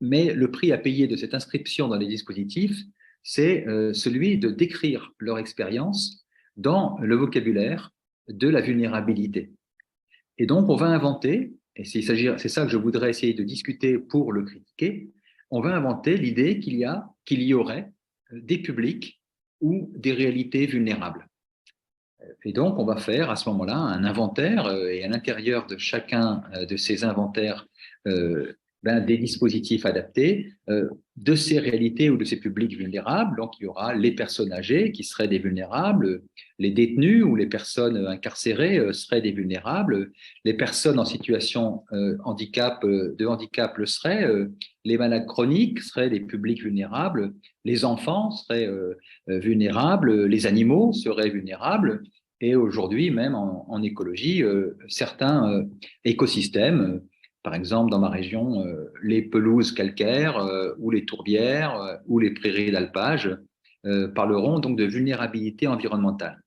Mais le prix à payer de cette inscription dans les dispositifs, c'est celui de décrire leur expérience dans le vocabulaire de la vulnérabilité. Et donc, on va inventer, et c'est ça que je voudrais essayer de discuter pour le critiquer, on va inventer l'idée qu'il y aurait des publics ou des réalités vulnérables. Et donc, on va faire à ce moment-là un inventaire et à l'intérieur de chacun de ces inventaires, des dispositifs adaptés de ces réalités ou de ces publics vulnérables. Donc, il y aura les personnes âgées qui seraient des vulnérables, les détenus ou les personnes incarcérées seraient des vulnérables, les personnes en situation de handicap le seraient, les malades chroniques seraient des publics vulnérables, les enfants seraient vulnérables, les animaux seraient vulnérables. Et aujourd'hui, même en écologie, certains écosystèmes, par exemple dans ma région, les pelouses calcaires ou les tourbières ou les prairies d'alpage, parleront donc de vulnérabilité environnementale.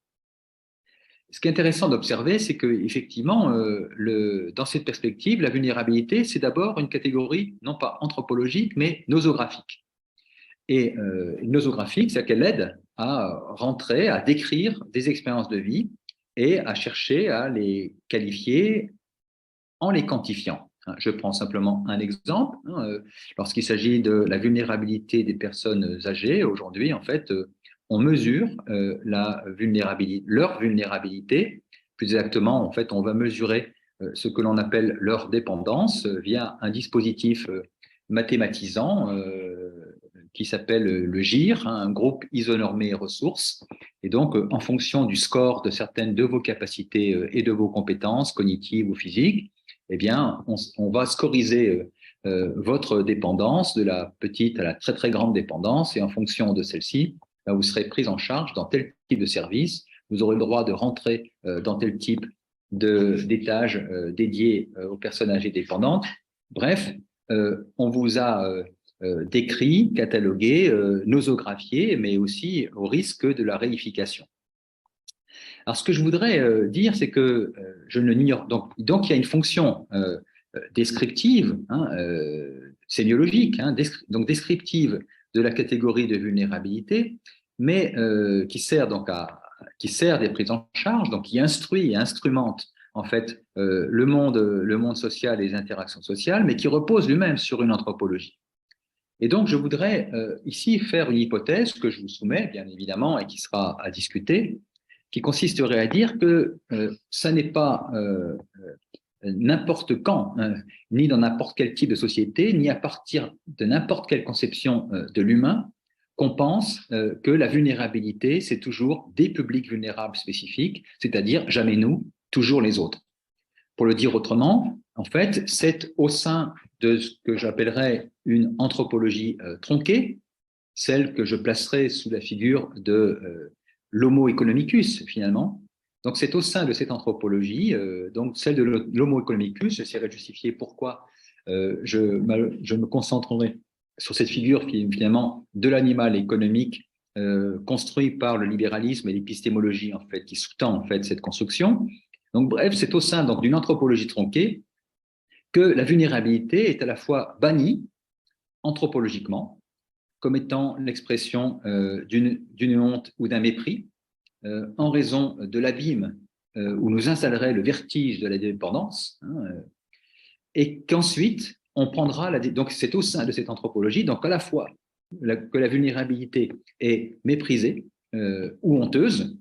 Ce qui est intéressant d'observer, c'est qu'effectivement, dans cette perspective, la vulnérabilité, c'est d'abord une catégorie non pas anthropologique, mais nosographique. Et nosographique, c'est qu'elle aide à rentrer, à décrire des expériences de vie et à chercher à les qualifier en les quantifiant. Je prends simplement un exemple. Lorsqu'il s'agit de la vulnérabilité des personnes âgées, aujourd'hui, en fait, on mesure leur vulnérabilité. Plus exactement, en fait, on va mesurer ce que l'on appelle leur dépendance via un dispositif mathématisant qui s'appelle le GIR, un groupe isonormé ressources. Et donc, en fonction du score de certaines de vos capacités et de vos compétences cognitives ou physiques, eh bien, on va scoriser votre dépendance de la petite à la très, très grande dépendance. Et en fonction de celle-ci, vous serez pris en charge dans tel type de service. Vous aurez le droit de rentrer dans tel type d'étage dédié aux personnes âgées dépendantes. Bref, on vous a décrit, catalogué, nosographié, mais aussi au risque de la réification. Alors, ce que je voudrais dire, c'est que je ne l'ignore. Donc, il y a une fonction descriptive, sémiologique, donc descriptive de la catégorie de vulnérabilité, mais qui sert des prises en charge, donc qui instruit et instrumente en fait le monde social et les interactions sociales, mais qui repose lui-même sur une anthropologie. Et donc, je voudrais ici faire une hypothèse que je vous soumets, bien évidemment, et qui sera à discuter, qui consisterait à dire que ça n'est pas n'importe quand, ni dans n'importe quel type de société, ni à partir de n'importe quelle conception de l'humain, qu'on pense que la vulnérabilité, c'est toujours des publics vulnérables spécifiques, c'est-à-dire jamais nous, toujours les autres. Pour le dire autrement, en fait, c'est au sein de ce que j'appellerais une anthropologie tronquée, celle que je placerai sous la figure de l'homo economicus, finalement. Donc, c'est au sein de cette anthropologie, donc celle de l'homo economicus, j'essaierai de justifier pourquoi je me concentrerai sur cette figure finalement de l'animal économique construit par le libéralisme et l'épistémologie en fait qui sous-tend en fait cette construction. Donc bref, c'est au sein donc d'une anthropologie tronquée que la vulnérabilité est à la fois bannie anthropologiquement comme étant l'expression d'une honte ou d'un mépris en raison de l'abîme où nous installerait le vertige de la dépendance, et qu'ensuite on prendra donc c'est au sein de cette anthropologie donc à la fois que la vulnérabilité est méprisée ou honteuse,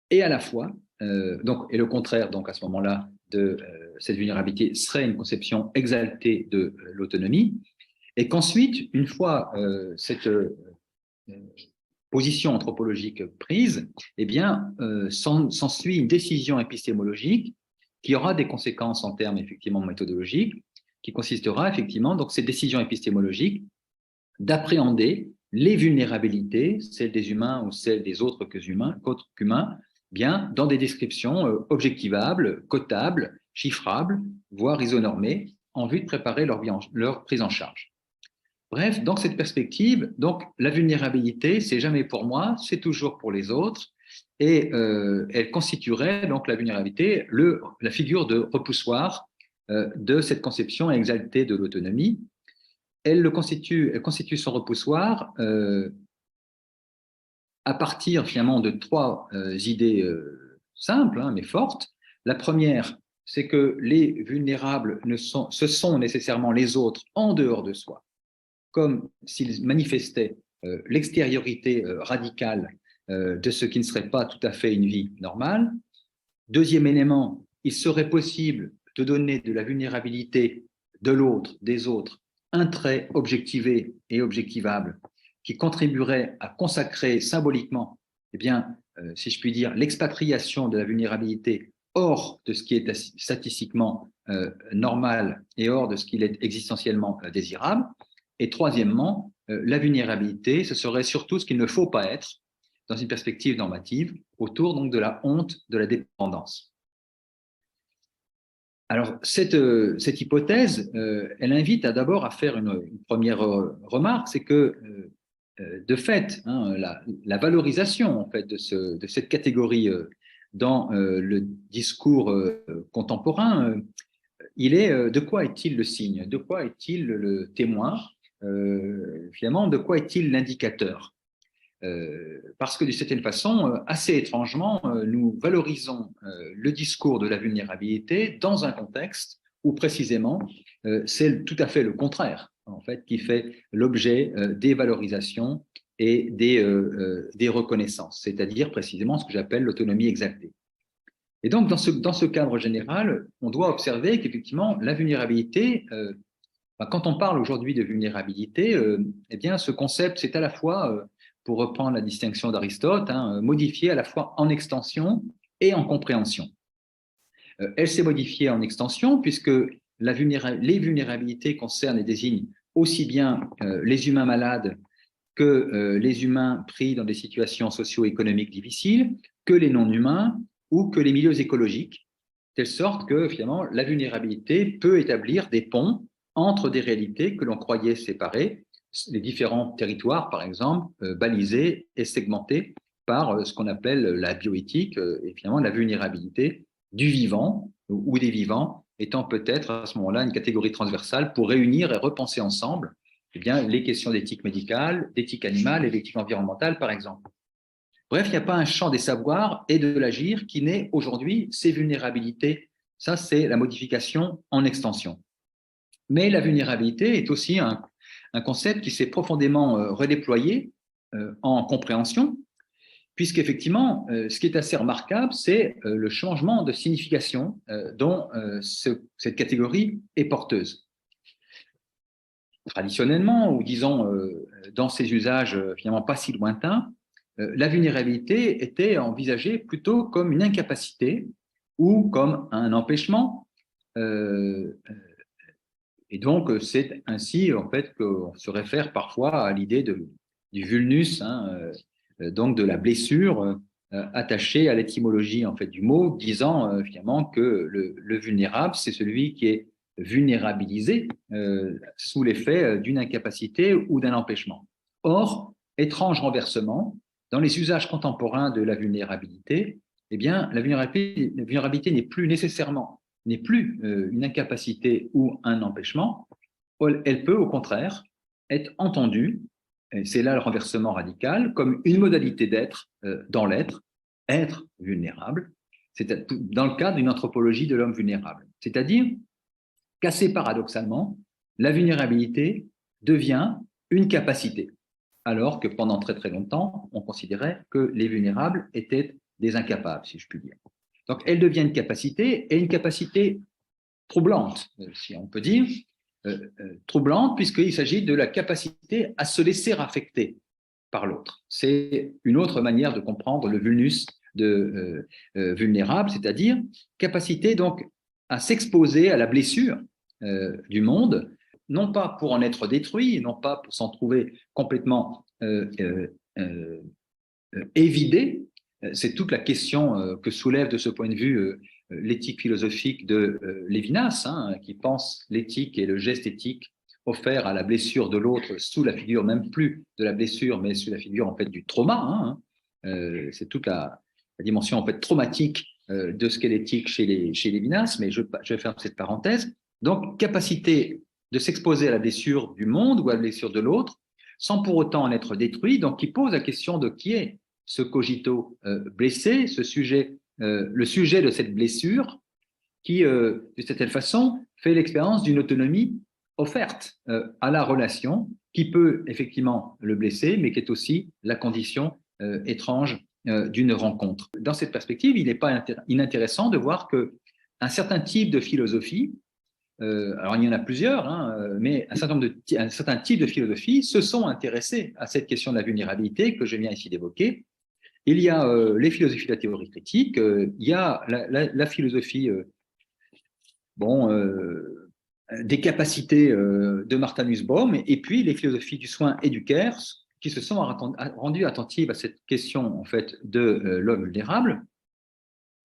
et à la fois donc et le contraire donc à ce moment-là de cette vulnérabilité serait une conception exaltée de l'autonomie, et qu'ensuite une fois cette position anthropologique prise, eh bien s'ensuit une décision épistémologique qui aura des conséquences en termes effectivement méthodologiques, qui consistera effectivement, donc cette décision épistémologique, d'appréhender les vulnérabilités, celles des humains ou celles des autres qu'humains, bien dans des descriptions objectivables, cotables, chiffrables, voire isonormées, en vue de préparer leur prise en charge. Bref, dans cette perspective, donc la vulnérabilité, c'est jamais pour moi, c'est toujours pour les autres, et elle constituerait donc la vulnérabilité, la figure de repoussoir de cette conception exaltée de l'autonomie. Elle constitue son repoussoir à partir finalement de trois idées simples mais fortes. La première, c'est que les vulnérables ce sont nécessairement les autres en dehors de soi, comme s'ils manifestaient l'extériorité radicale de ce qui ne serait pas tout à fait une vie normale. Deuxième élément, il serait possible de donner de la vulnérabilité de l'autre, des autres, un trait objectivé et objectivable qui contribuerait à consacrer symboliquement, eh bien, si je puis dire, l'expatriation de la vulnérabilité hors de ce qui est statistiquement normal et hors de ce qui est existentiellement désirable. Et troisièmement, la vulnérabilité, ce serait surtout ce qu'il ne faut pas être dans une perspective normative autour donc de la honte de la dépendance. Alors, cette hypothèse, elle invite d'abord à faire une première remarque, c'est que, de fait, la valorisation en fait, de cette catégorie dans le discours contemporain, de quoi est-il le signe? De quoi est-il le témoin? Finalement, de quoi est-il l'indicateur? Parce que d'une certaine façon, assez étrangement, nous valorisons le discours de la vulnérabilité dans un contexte ou précisément, c'est tout à fait le contraire, en fait, qui fait l'objet des valorisations et des reconnaissances, c'est-à-dire précisément ce que j'appelle l'autonomie exaltée. Et donc, dans ce cadre général, on doit observer qu'effectivement, la vulnérabilité, quand on parle aujourd'hui de vulnérabilité, eh bien, ce concept, c'est à la fois, pour reprendre la distinction d'Aristote, modifié à la fois en extension et en compréhension. Elle s'est modifiée en extension puisque les vulnérabilités concernent et désignent aussi bien les humains malades que les humains pris dans des situations socio-économiques difficiles, que les non-humains ou que les milieux écologiques, de telle sorte que finalement la vulnérabilité peut établir des ponts entre des réalités que l'on croyait séparées, les différents territoires par exemple, balisés et segmentés par ce qu'on appelle la bioéthique et finalement la vulnérabilité du vivant ou des vivants étant peut-être à ce moment-là une catégorie transversale pour réunir et repenser ensemble eh bien, les questions d'éthique médicale, d'éthique animale et d'éthique environnementale, par exemple. Bref, il n'y a pas un champ des savoirs et de l'agir qui n'est aujourd'hui ces vulnérabilités. Ça, c'est la modification en extension. Mais la vulnérabilité est aussi un concept qui s'est profondément redéployé en compréhension, puisqu'effectivement, ce qui est assez remarquable, c'est le changement de signification dont cette catégorie est porteuse. Traditionnellement, ou disons dans ses usages finalement pas si lointains, la vulnérabilité était envisagée plutôt comme une incapacité ou comme un empêchement. Et donc, c'est ainsi en fait qu'on se réfère parfois à l'idée du vulnus, donc de la blessure attachée à l'étymologie en fait du mot, disant finalement que le vulnérable, c'est celui qui est vulnérabilisé sous l'effet d'une incapacité ou d'un empêchement. Or, étrange renversement, dans les usages contemporains de la vulnérabilité, eh bien, la vulnérabilité n'est plus nécessairement une incapacité ou un empêchement, elle peut au contraire être entendue, et c'est là le renversement radical, comme une modalité d'être dans l'être, être vulnérable, c'est dans le cadre d'une anthropologie de l'homme vulnérable. C'est-à-dire qu'assez paradoxalement, la vulnérabilité devient une capacité, alors que pendant très très longtemps, on considérait que les vulnérables étaient des incapables, si je puis dire. Donc, elle devient une capacité, et une capacité troublante, si on peut dire, troublante, puisqu'il s'agit de la capacité à se laisser affecter par l'autre. C'est une autre manière de comprendre le vulnus vulnérable, c'est-à-dire capacité donc à s'exposer à la blessure du monde, non pas pour en être détruit, non pas pour s'en trouver complètement évidé. C'est toute la question que soulève de ce point de vue l'éthique philosophique de Lévinas, qui pense l'éthique et le geste éthique offert à la blessure de l'autre sous la figure même plus de la blessure, mais sous la figure en fait du trauma. C'est toute la dimension en fait traumatique de ce qu'est l'éthique chez Lévinas, mais je ferme cette parenthèse. Donc, capacité de s'exposer à la blessure du monde ou à la blessure de l'autre, sans pour autant en être détruit, donc qui pose la question de qui est ce cogito blessé, ce sujet, le sujet de cette blessure, qui, de certaine façon, fait l'expérience d'une autonomie offerte à la relation, qui peut effectivement le blesser, mais qui est aussi la condition étrange d'une rencontre. Dans cette perspective, il n'est pas inintéressant de voir qu'un certain type de philosophie, alors il y en a plusieurs, mais un certain type de philosophie se sont intéressés à cette question de la vulnérabilité que je viens ici d'évoquer. Il y a les philosophies de la théorie critique, il y a la philosophie des capacités de Martha Nussbaum, et puis les philosophies du soin et du care, qui se sont rendues attentives à cette question en fait de l'homme vulnérable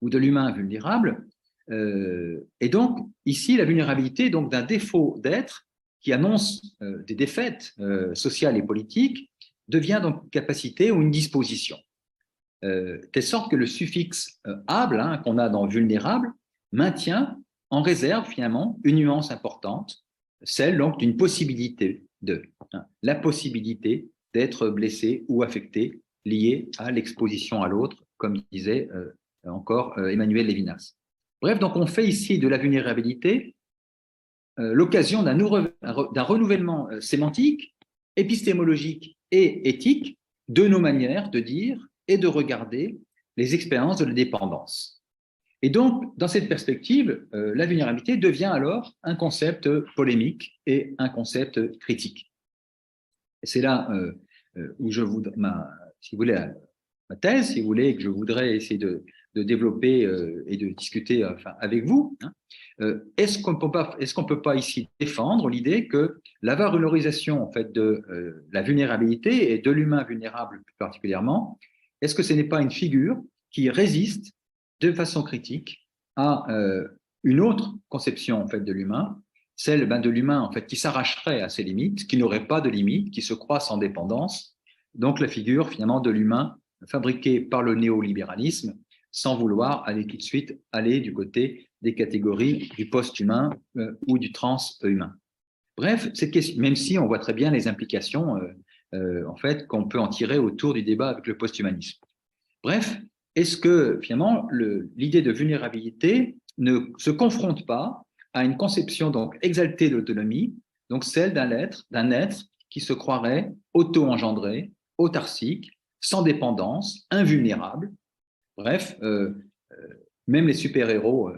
ou de l'humain vulnérable. Et donc ici la vulnérabilité donc d'un défaut d'être qui annonce des défaites sociales et politiques devient donc une capacité ou une disposition. Telle sorte que le suffixe able qu'on a dans vulnérable maintient en réserve finalement une nuance importante, celle donc d'une possibilité la possibilité d'être blessé ou affecté lié à l'exposition à l'autre, comme disait encore Emmanuel Lévinas. Bref, donc on fait ici de la vulnérabilité l'occasion d'un renouvellement sémantique, épistémologique et éthique de nos manières de dire et de regarder les expériences de la dépendance. Et donc, dans cette perspective, la vulnérabilité devient alors un concept polémique et un concept critique. C'est là où je voudrais, si vous voulez, ma thèse, si vous voulez, que je voudrais essayer de développer et de discuter avec vous. Est-ce qu'on ne peut pas ici défendre l'idée que la valorisation en fait, de la vulnérabilité et de l'humain vulnérable plus particulièrement, est-ce que ce n'est pas une figure qui résiste de façon critique à une autre conception en fait, de l'humain, celle de l'humain en fait, qui s'arracherait à ses limites, qui n'aurait pas de limites, qui se croit sans dépendance, donc la figure finalement de l'humain fabriqué par le néolibéralisme, sans vouloir aller tout de suite aller du côté des catégories du post-humain ou du trans-humain. Bref, cette question, même si on voit très bien les implications en fait, qu'on peut en tirer autour du débat avec le post-humanisme. Bref, est-ce que finalement l'idée de vulnérabilité ne se confronte pas à une conception donc exaltée de l'autonomie, donc celle d'un être qui se croirait auto-engendré, autarcique, sans dépendance, invulnérable. Bref, même les super-héros,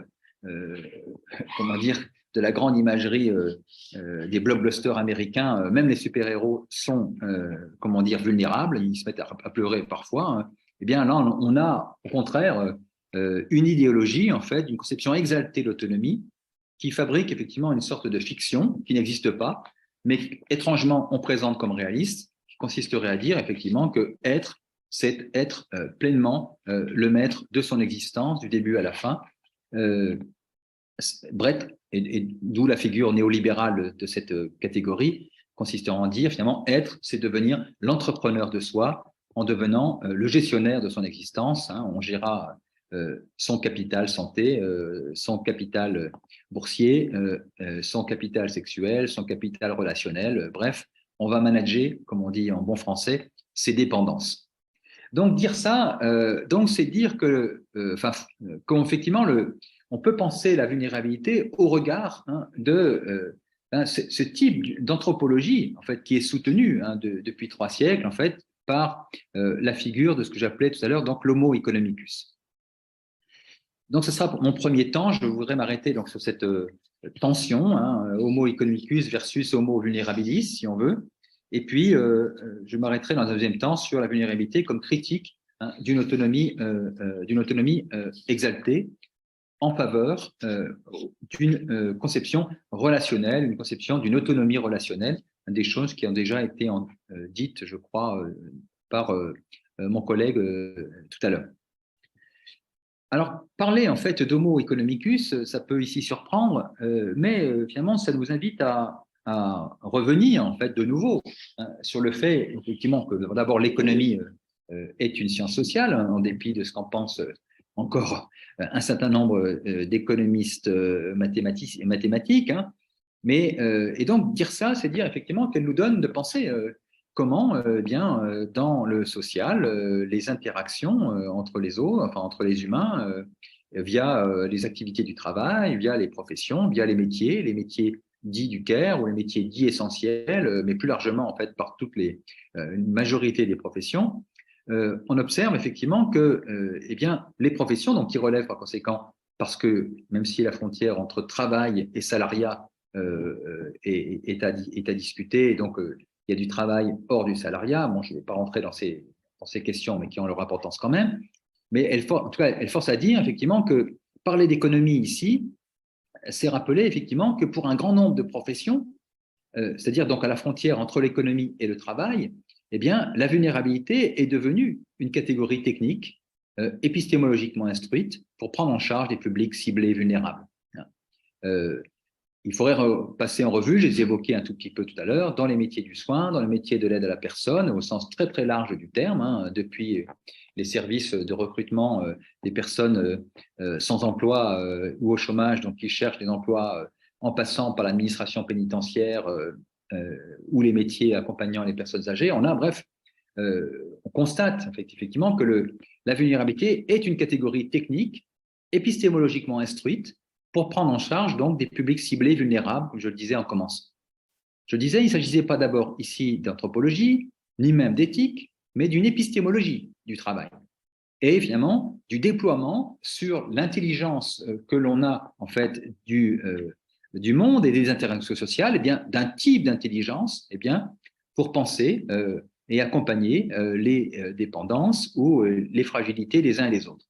comment dire, de la grande imagerie des blockbusters américains, même les super-héros sont, comment dire, vulnérables, ils se mettent à pleurer parfois. Hein. Eh bien là, on a au contraire une idéologie, en fait, une conception exaltée de l'autonomie qui fabrique effectivement une sorte de fiction qui n'existe pas, mais étrangement on présente comme réaliste, qui consisterait à dire effectivement que être, c'est être pleinement le maître de son existence, du début à la fin. Brett, et d'où la figure néolibérale de cette catégorie, consistant à dire finalement être, c'est devenir l'entrepreneur de soi en devenant le gestionnaire de son existence. Hein, on gérera son capital santé, son capital boursier, son capital sexuel, son capital relationnel. Bref, on va manager, comme on dit en bon français, ses dépendances. Donc dire ça, donc c'est dire que, qu'effectivement, on peut penser la vulnérabilité au regard de ce type d'anthropologie en fait qui est soutenu depuis 3 siècles en fait par la figure de ce que j'appelais tout à l'heure donc l'homo economicus. Donc ce sera mon premier temps. Je voudrais m'arrêter donc sur cette tension homo economicus versus homo vulnerabilis si on veut. Et puis, je m'arrêterai dans un deuxième temps sur la vulnérabilité comme critique d'une autonomie exaltée en faveur d'une conception relationnelle, une conception d'une autonomie relationnelle, des choses qui ont déjà été dites, je crois, par mon collègue tout à l'heure. Alors, parler en fait d'homo economicus, ça peut ici surprendre, mais finalement, ça nous invite à revenir en fait de nouveau sur le fait effectivement que d'abord l'économie est une science sociale en dépit de ce qu'en pensent encore un certain nombre d'économistes mathématiques, hein, mais et donc dire ça, c'est dire effectivement qu'elle nous donne de penser comment dans le social les interactions entre les autres, enfin entre les humains via les activités du travail, via les professions, via les métiers dits du care ou les métiers dits essentiels, mais plus largement en fait par une majorité des professions, on observe effectivement que les professions donc qui relèvent par conséquent parce que même si la frontière entre travail et salariat est à discuter, et donc il y a du travail hors du salariat. Bon, je ne vais pas rentrer dans ces questions, mais qui ont leur importance quand même. Mais en tout cas, elle force à dire effectivement que parler d'économie ici, c'est rappeler effectivement que pour un grand nombre de professions, c'est-à-dire donc à la frontière entre l'économie et le travail, eh bien, la vulnérabilité est devenue une catégorie technique épistémologiquement instruite pour prendre en charge des publics ciblés vulnérables. Il faudrait passer en revue, je les ai évoqués un tout petit peu tout à l'heure, dans les métiers du soin, dans les métiers de l'aide à la personne, au sens très très large du terme, depuis les services de recrutement des personnes sans emploi ou au chômage, donc qui cherchent des emplois en passant par l'administration pénitentiaire ou les métiers accompagnant les personnes âgées. On constate effectivement que la vulnérabilité est une catégorie technique, épistémologiquement instruite, pour prendre en charge donc des publics ciblés vulnérables, comme je le disais en commençant. Je disais, il ne s'agissait pas d'abord ici d'anthropologie, ni même d'éthique, mais d'une épistémologie du travail. Et finalement, du déploiement sur l'intelligence que l'on a en fait du monde et des interactions sociales, eh bien, d'un type d'intelligence, eh bien, pour penser et accompagner les dépendances ou les fragilités des uns et des autres.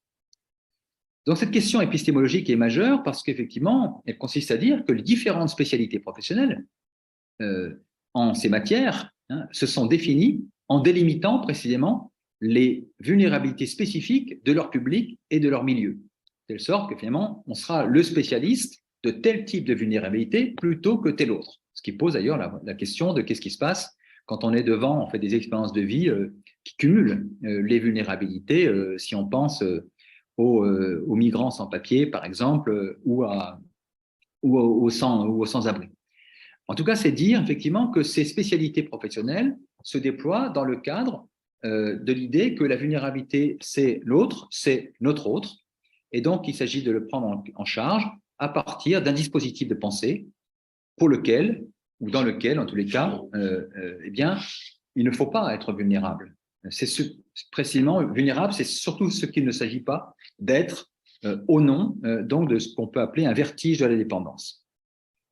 Donc cette question épistémologique est majeure parce qu'effectivement, elle consiste à dire que les différentes spécialités professionnelles en ces matières se sont définies en délimitant précisément les vulnérabilités spécifiques de leur public et de leur milieu. De telle sorte que finalement, on sera le spécialiste de tel type de vulnérabilité plutôt que tel autre. Ce qui pose d'ailleurs la question de qu'est-ce qui se passe quand on est devant en fait, des expériences de vie qui cumulent les vulnérabilités, si on pense aux migrants sans papier, par exemple, ou aux sans-abri. En tout cas, c'est dire effectivement que ces spécialités professionnelles se déploient dans le cadre de l'idée que la vulnérabilité, c'est l'autre, c'est notre autre, et donc il s'agit de le prendre en charge à partir d'un dispositif de pensée pour lequel, ou dans lequel, en tous les cas, eh bien, il ne faut pas être vulnérable. C'est précisément vulnérable, c'est surtout ce qu'il ne s'agit pas d'être au nom donc de ce qu'on peut appeler un vertige de la dépendance.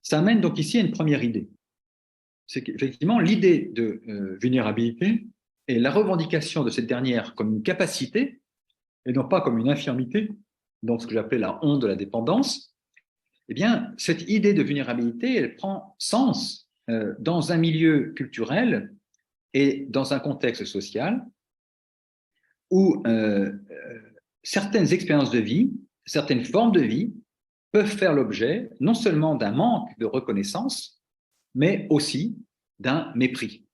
Ça amène donc ici à une première idée. C'est qu'effectivement, l'idée de vulnérabilité et la revendication de cette dernière comme une capacité, et non pas comme une infirmité, donc ce que j'appelle la honte de la dépendance, eh bien, cette idée de vulnérabilité, elle prend sens dans un milieu culturel et dans un contexte social où certaines expériences de vie, certaines formes de vie peuvent faire l'objet non seulement d'un manque de reconnaissance, mais aussi d'un mépris.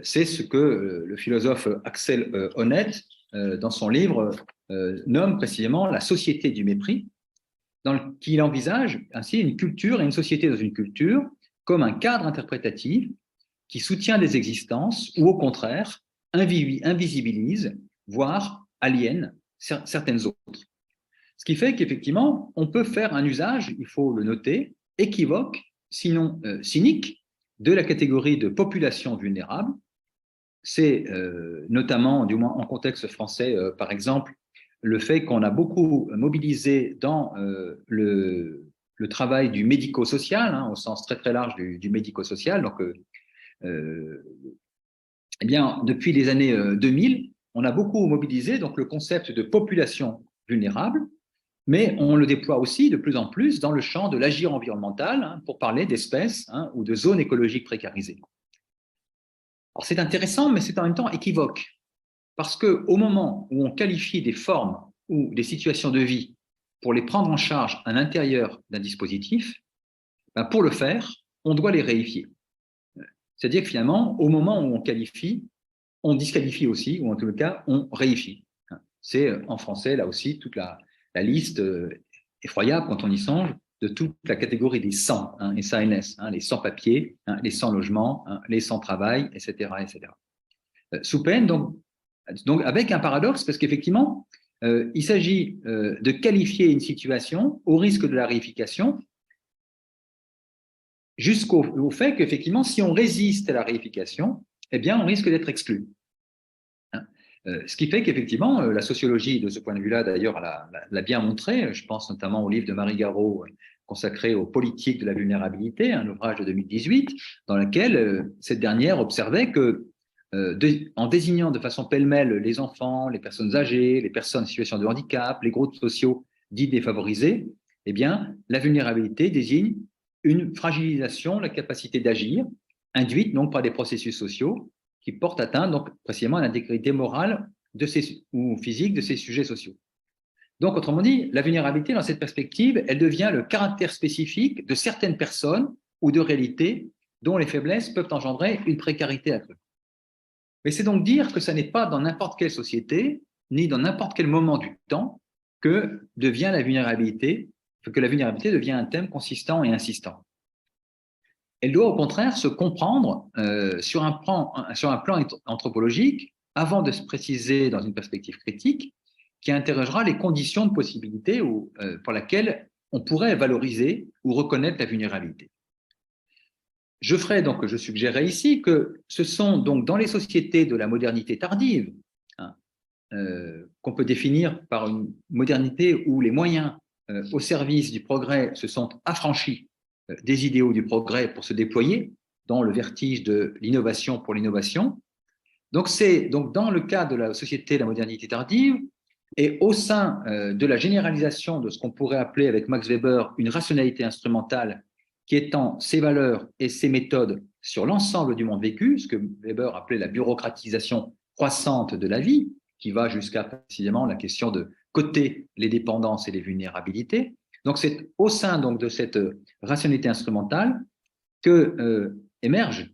C'est ce que le philosophe Axel Honneth, dans son livre, nomme précisément la société du mépris, dans lequel il envisage ainsi une culture et une société dans une culture comme un cadre interprétatif qui soutient des existences ou au contraire invisibilise, voire aliène certaines autres. Ce qui fait qu'effectivement, on peut faire un usage, il faut le noter, équivoque, sinon cynique, de la catégorie de population vulnérable. C'est notamment, du moins en contexte français, par exemple, le fait qu'on a beaucoup mobilisé dans le travail du médico-social, au sens très très large du médico-social. Donc, eh bien, depuis les années 2000, on a beaucoup mobilisé donc, le concept de population vulnérable, mais on le déploie aussi de plus en plus dans le champ de l'agir environnemental pour parler d'espèces ou de zones écologiques précarisées. Alors c'est intéressant, mais c'est en même temps équivoque, parce qu'au moment où on qualifie des formes ou des situations de vie pour les prendre en charge à l'intérieur d'un dispositif, pour le faire, on doit les réifier. C'est-à-dire que finalement, au moment où on qualifie, on disqualifie aussi, ou en tout cas, on réifie. C'est en français, là aussi, toute la liste effroyable quand on y songe de toute la catégorie des sans, les SANS, les sans-papiers, les sans-logement, les sans-travail, etc., etc. Sous peine, donc avec un paradoxe, parce qu'effectivement, il s'agit de qualifier une situation au risque de la réification, jusqu'au fait qu'effectivement, si on résiste à la réification, eh bien, on risque d'être exclu. Ce qui fait qu'effectivement, la sociologie, de ce point de vue-là, d'ailleurs, l'a bien montré. Je pense notamment au livre de Marie Garot consacré aux politiques de la vulnérabilité, un ouvrage de 2018, dans lequel cette dernière observait que, en désignant de façon pêle-mêle les enfants, les personnes âgées, les personnes en situation de handicap, les groupes sociaux dits défavorisés, eh bien, la vulnérabilité désigne une fragilisation, la capacité d'agir, induite donc par des processus sociaux qui portent atteinte donc précisément à l'intégrité morale ou physique de ces sujets sociaux. Donc, autrement dit, la vulnérabilité, dans cette perspective, elle devient le caractère spécifique de certaines personnes ou de réalités dont les faiblesses peuvent engendrer une précarité accrue. Mais c'est donc dire que ça n'est pas dans n'importe quelle société, ni dans n'importe quel moment du temps, que devient la vulnérabilité, que la vulnérabilité devient un thème consistant et insistant. Elle doit au contraire se comprendre sur un plan anthropologique avant de se préciser dans une perspective critique qui interrogera les conditions de possibilité pour laquelle on pourrait valoriser ou reconnaître la vulnérabilité. Je suggérerais ici que ce sont donc dans les sociétés de la modernité tardive, hein, qu'on peut définir par une modernité où les moyens au service du progrès se sont affranchis des idéaux du progrès pour se déployer dans le vertige de l'innovation pour l'innovation. Donc, c'est donc dans le cas de la société de la modernité tardive et au sein de la généralisation de ce qu'on pourrait appeler avec Max Weber une rationalité instrumentale qui étend ses valeurs et ses méthodes sur l'ensemble du monde vécu, ce que Weber appelait la bureaucratisation croissante de la vie, qui va jusqu'à précisément la question de coter les dépendances et les vulnérabilités. Donc, c'est au sein donc, de cette rationalité instrumentale que émerge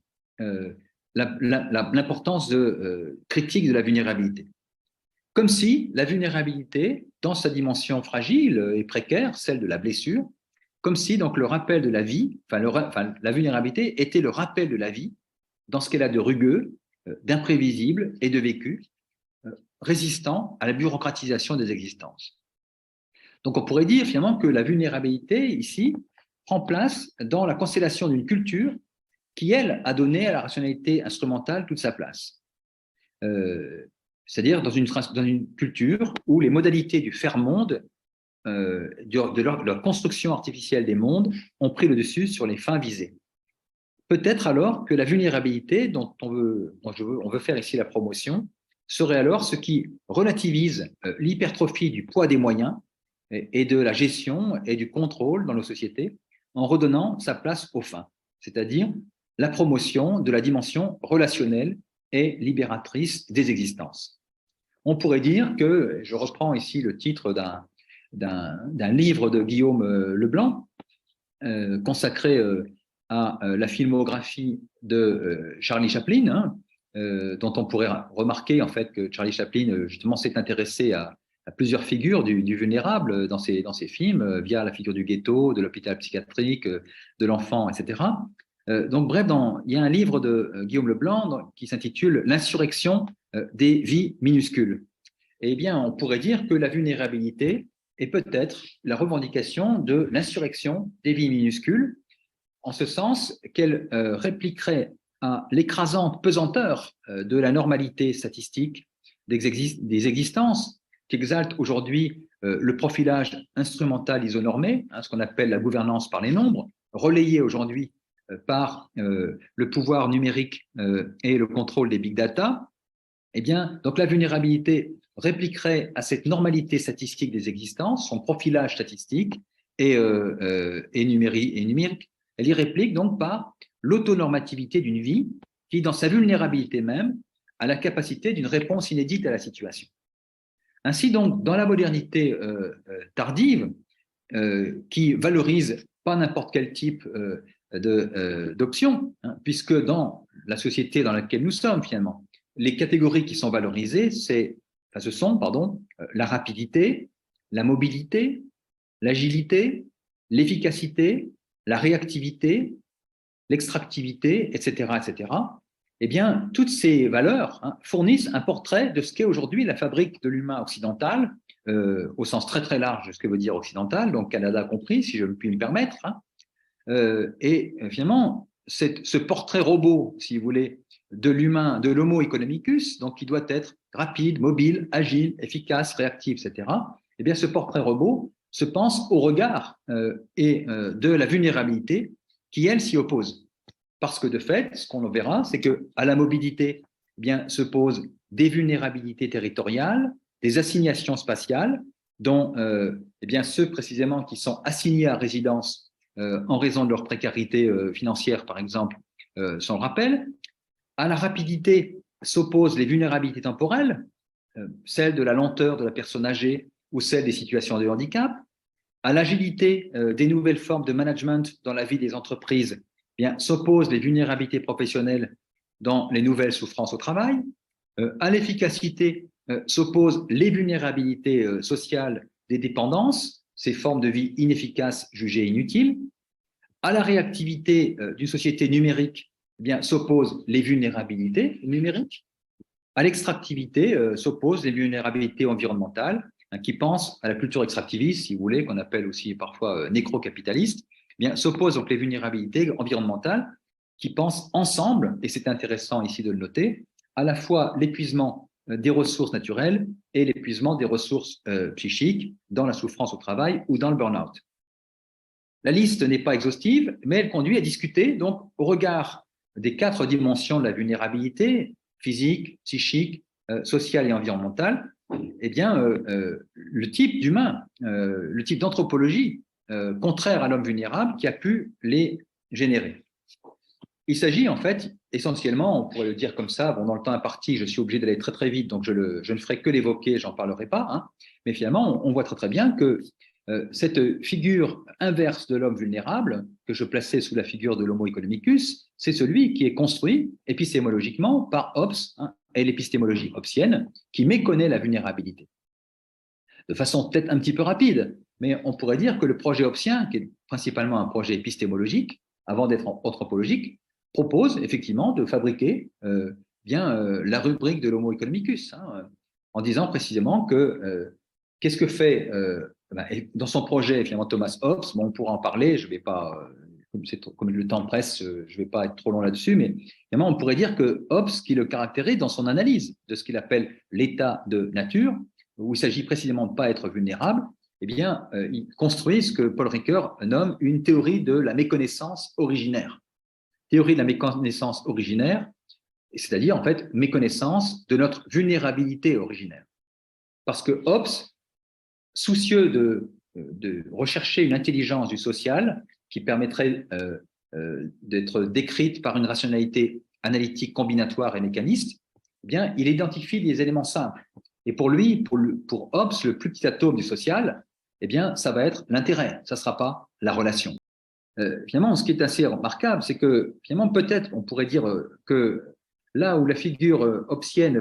l'importance critique de la vulnérabilité. Comme si la vulnérabilité, dans sa dimension fragile et précaire, celle de la blessure, comme si donc le rappel de la vie, la vulnérabilité était le rappel de la vie dans ce qu'elle a de rugueux, d'imprévisible et de vécu, résistant à la bureaucratisation des existences. Donc on pourrait dire finalement que la vulnérabilité ici prend place dans la constellation d'une culture qui, elle, a donné à la rationalité instrumentale toute sa place. C'est-à-dire dans une culture où les modalités du faire-monde, de leur construction artificielle des mondes, ont pris le dessus sur les fins visées. Peut-être alors que la vulnérabilité dont on veut faire ici la promotion serait alors ce qui relativise l'hypertrophie du poids des moyens et de la gestion et du contrôle dans nos sociétés en redonnant sa place aux fins, c'est-à-dire la promotion de la dimension relationnelle et libératrice des existences. On pourrait dire que, je reprends ici le titre d'un livre de Guillaume Leblanc, consacré à la filmographie de Charlie Chaplin, hein, dont on pourrait remarquer en fait que Charlie Chaplin justement s'est intéressé à plusieurs figures du vulnérable dans ses films, via la figure du ghetto, de l'hôpital psychiatrique, de l'enfant, etc. Donc bref, il y a un livre de Guillaume Leblanc qui s'intitule « L'insurrection des vies minuscules ». Eh bien, on pourrait dire que la vulnérabilité est peut-être la revendication de l'insurrection des vies minuscules, en ce sens qu'elle répliquerait à l'écrasante pesanteur de la normalité statistique des existences qu'exalte aujourd'hui le profilage instrumental isonormé, hein, ce qu'on appelle la gouvernance par les nombres, relayé aujourd'hui par le pouvoir numérique et le contrôle des big data. Eh bien, donc la vulnérabilité répliquerait à cette normalité statistique des existences, son profilage statistique et numérique. Elle y réplique donc par l'autonormativité d'une vie qui, dans sa vulnérabilité même, a la capacité d'une réponse inédite à la situation. Ainsi donc, dans la modernité tardive, qui valorise pas n'importe quel type d'options, hein, puisque dans la société dans laquelle nous sommes finalement, les catégories qui sont valorisées, ce sont la rapidité, la mobilité, l'agilité, l'efficacité, la réactivité, l'extractivité, etc., etc. Eh bien, toutes ces valeurs fournissent un portrait de ce qu'est aujourd'hui la fabrique de l'humain occidental, au sens très très large de ce que veut dire occidental, donc Canada compris, si je puis me permettre. Et finalement, ce portrait robot, si vous voulez, de l'humain, de l'homo economicus, donc qui doit être rapide, mobile, agile, efficace, réactif, etc. Eh bien, ce portrait robot se pense au regard de la vulnérabilité qui, elle, s'y oppose. Parce que de fait, ce qu'on verra, c'est qu'à la mobilité, eh bien, se posent des vulnérabilités territoriales, des assignations spatiales, dont eh bien, ceux précisément qui sont assignés à résidence en raison de leur précarité financière, par exemple, s'en rappellent. À la rapidité s'opposent les vulnérabilités temporelles, celles de la lenteur de la personne âgée ou celles des situations de handicap. À l'agilité des nouvelles formes de management dans la vie des entreprises, eh bien, s'opposent les vulnérabilités professionnelles dans les nouvelles souffrances au travail. À l'efficacité s'opposent les vulnérabilités sociales des dépendances, ces formes de vie inefficaces jugées inutiles. À la réactivité d'une société numérique, eh bien, s'opposent les vulnérabilités numériques. À l'extractivité s'opposent les vulnérabilités environnementales qui pense à la culture extractiviste, si vous voulez, qu'on appelle aussi parfois nécro-capitaliste, eh bien, s'opposent donc les vulnérabilités environnementales qui pensent ensemble, et c'est intéressant ici de le noter, à la fois l'épuisement des ressources naturelles et l'épuisement des ressources psychiques dans la souffrance au travail ou dans le burn-out. La liste n'est pas exhaustive, mais elle conduit à discuter donc au regard des 4 dimensions de la vulnérabilité, physique, psychique, sociale et environnementale, eh bien, le type d'humain, le type d'anthropologie contraire à l'homme vulnérable qui a pu les générer. Il s'agit en fait essentiellement, on pourrait le dire comme ça, bon, dans le temps imparti, je suis obligé d'aller très très vite, donc je ne ferai que l'évoquer, j'en parlerai pas, hein, mais finalement, on voit très très bien que cette figure inverse de l'homme vulnérable, que je plaçais sous la figure de l'homo economicus, c'est celui qui est construit épistémologiquement par Hobbes, hein, et l'épistémologie hobbesienne, qui méconnaît la vulnérabilité. De façon peut-être un petit peu rapide, mais on pourrait dire que le projet hobbesien, qui est principalement un projet épistémologique, avant d'être anthropologique, propose effectivement de fabriquer la rubrique de l'homo economicus, hein, en disant précisément que qu'est-ce que fait dans son projet finalement Thomas Hobbes, bon, on pourra en parler, je ne vais pas, comme le temps presse, je ne vais pas être trop long là-dessus, mais finalement on pourrait dire que Hobbes, qui le caractérise dans son analyse de ce qu'il appelle l'état de nature, où il s'agit précisément de ne pas être vulnérable, eh bien, il construit ce que Paul Ricoeur nomme une théorie de la méconnaissance originaire. Théorie de la méconnaissance originaire, c'est-à-dire en fait méconnaissance de notre vulnérabilité originaire. Parce que Hobbes, soucieux de rechercher une intelligence du social qui permettrait d'être décrite par une rationalité analytique combinatoire et mécaniste, eh bien, il identifie des éléments simples. Et pour lui, pour Hobbes, le plus petit atome du social, eh bien, ça va être l'intérêt, ça ne sera pas la relation. Finalement, ce qui est assez remarquable, c'est que finalement, peut-être, on pourrait dire que là où la figure hobbesienne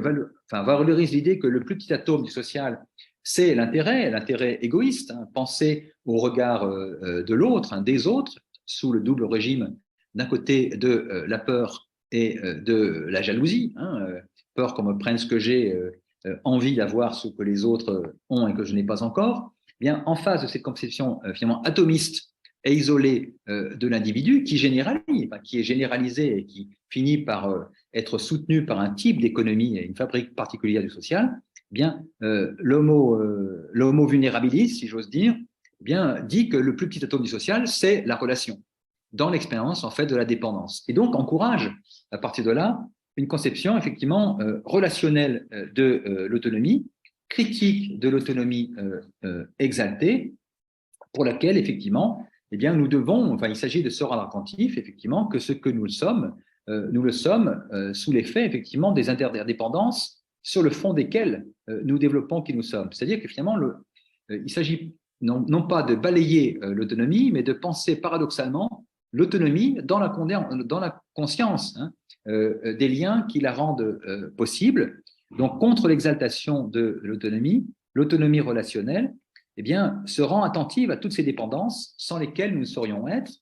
valorise l'idée que le plus petit atome du social, c'est l'intérêt égoïste, hein, penser au regard de l'autre, hein, des autres, sous le double régime d'un côté de la peur et de la jalousie, hein, peur qu'on me prenne ce que j'ai, envie d'avoir ce que les autres ont et que je n'ai pas encore. Eh bien, en face de cette conception finalement atomiste et isolée de l'individu qui généralise, qui est généralisée et qui finit par être soutenue par un type d'économie et une fabrique particulière du social, eh bien, l'homo vulnerabilis, si j'ose dire, eh bien, dit que le plus petit atome du social, c'est la relation, dans l'expérience en fait de la dépendance. Et donc encourage, à partir de là, une conception effectivement relationnelle de l'autonomie, critique de l'autonomie exaltée, pour laquelle effectivement, eh bien, nous devons, enfin, il s'agit de se rendre attentif effectivement que ce que nous le sommes sous l'effet effectivement des interdépendances sur le fond desquelles nous développons qui nous sommes. C'est-à-dire que finalement, il s'agit non pas de balayer l'autonomie, mais de penser paradoxalement l'autonomie dans la conscience, hein, des liens qui la rendent possible. Donc, contre l'exaltation de l'autonomie relationnelle, eh bien, se rend attentive à toutes ces dépendances sans lesquelles nous ne saurions être,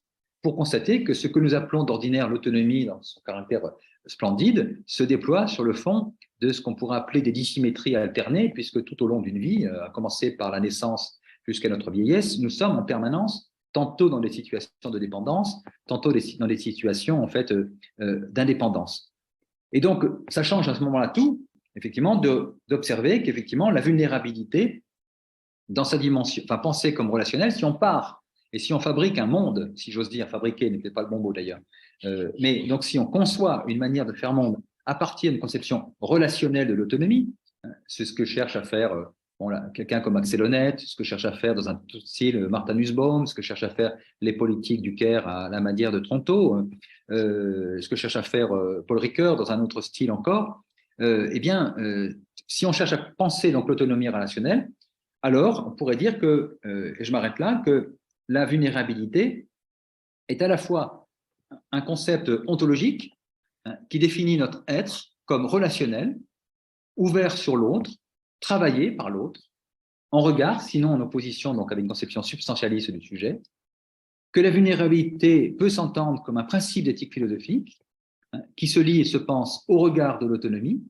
pour constater que ce que nous appelons d'ordinaire l'autonomie dans son caractère splendide se déploie sur le fond de ce qu'on pourrait appeler des dissymétries alternées, puisque tout au long d'une vie, à commencer par la naissance jusqu'à notre vieillesse, nous sommes en permanence tantôt dans des situations de dépendance, tantôt dans des situations en fait d'indépendance. Et donc, ça change à ce moment-là tout, effectivement, d'observer qu'effectivement la vulnérabilité dans sa dimension, enfin pensée comme relationnelle, si on part et si on fabrique un monde, si j'ose dire, fabriquer n'est peut-être pas le bon mot d'ailleurs, mais donc si on conçoit une manière de faire monde à partir d'une conception relationnelle de l'autonomie, c'est ce que cherche à faire quelqu'un comme Axel Honneth, ce que cherche à faire dans un tout style Martha Nussbaum, ce que cherche à faire les politiques du Caire à la manière de Toronto, ce que cherche à faire Paul Ricoeur dans un autre style encore, eh bien, si on cherche à penser donc l'autonomie relationnelle, alors on pourrait dire que, et je m'arrête là, que la vulnérabilité est à la fois un concept ontologique qui définit notre être comme relationnel, ouvert sur l'autre, travaillé par l'autre, en regard, sinon en opposition donc avec une conception substantialiste du sujet, que la vulnérabilité peut s'entendre comme un principe d'éthique philosophique qui se lie et se pense au regard de l'autonomie,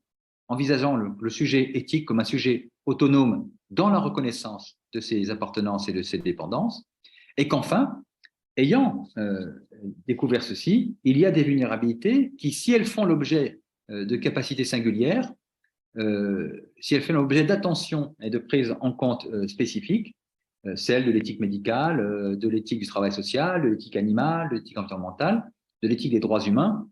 envisageant le sujet éthique comme un sujet autonome dans la reconnaissance de ses appartenances et de ses dépendances, et qu'enfin, ayant découvert ceci, il y a des vulnérabilités qui, si elles font l'objet de capacités singulières, si elles font l'objet d'attention et de prise en compte spécifiques, celle de l'éthique médicale, de l'éthique du travail social, de l'éthique animale, de l'éthique environnementale, de l'éthique des droits humains,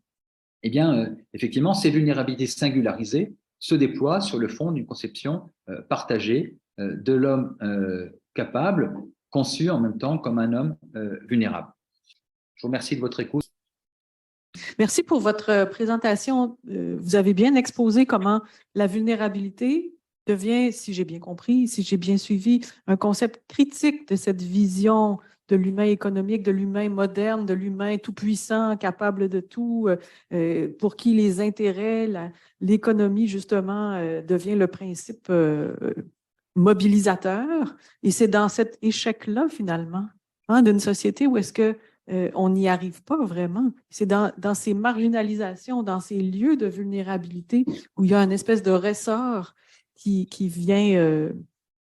eh bien, effectivement, ces vulnérabilités singularisées se déploient sur le fond d'une conception partagée de l'homme capable, conçu en même temps comme un homme vulnérable. Je vous remercie de votre écoute. Merci pour votre présentation. Vous avez bien exposé comment la vulnérabilité devient, si j'ai bien compris, si j'ai bien suivi, un concept critique de cette vision de l'humain économique, de l'humain moderne, de l'humain tout-puissant, capable de tout, pour qui les intérêts, l'économie, justement, devient le principe mobilisateur. Et c'est dans cet échec-là, finalement, hein, d'une société où est-ce que on n'y arrive pas vraiment. C'est dans ces marginalisations, dans ces lieux de vulnérabilité où il y a une espèce de ressort qui vient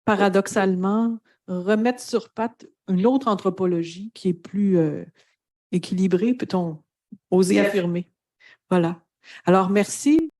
paradoxalement remettre sur pattes une autre anthropologie qui est plus équilibrée, peut-on oser affirmer. Voilà. Alors, merci.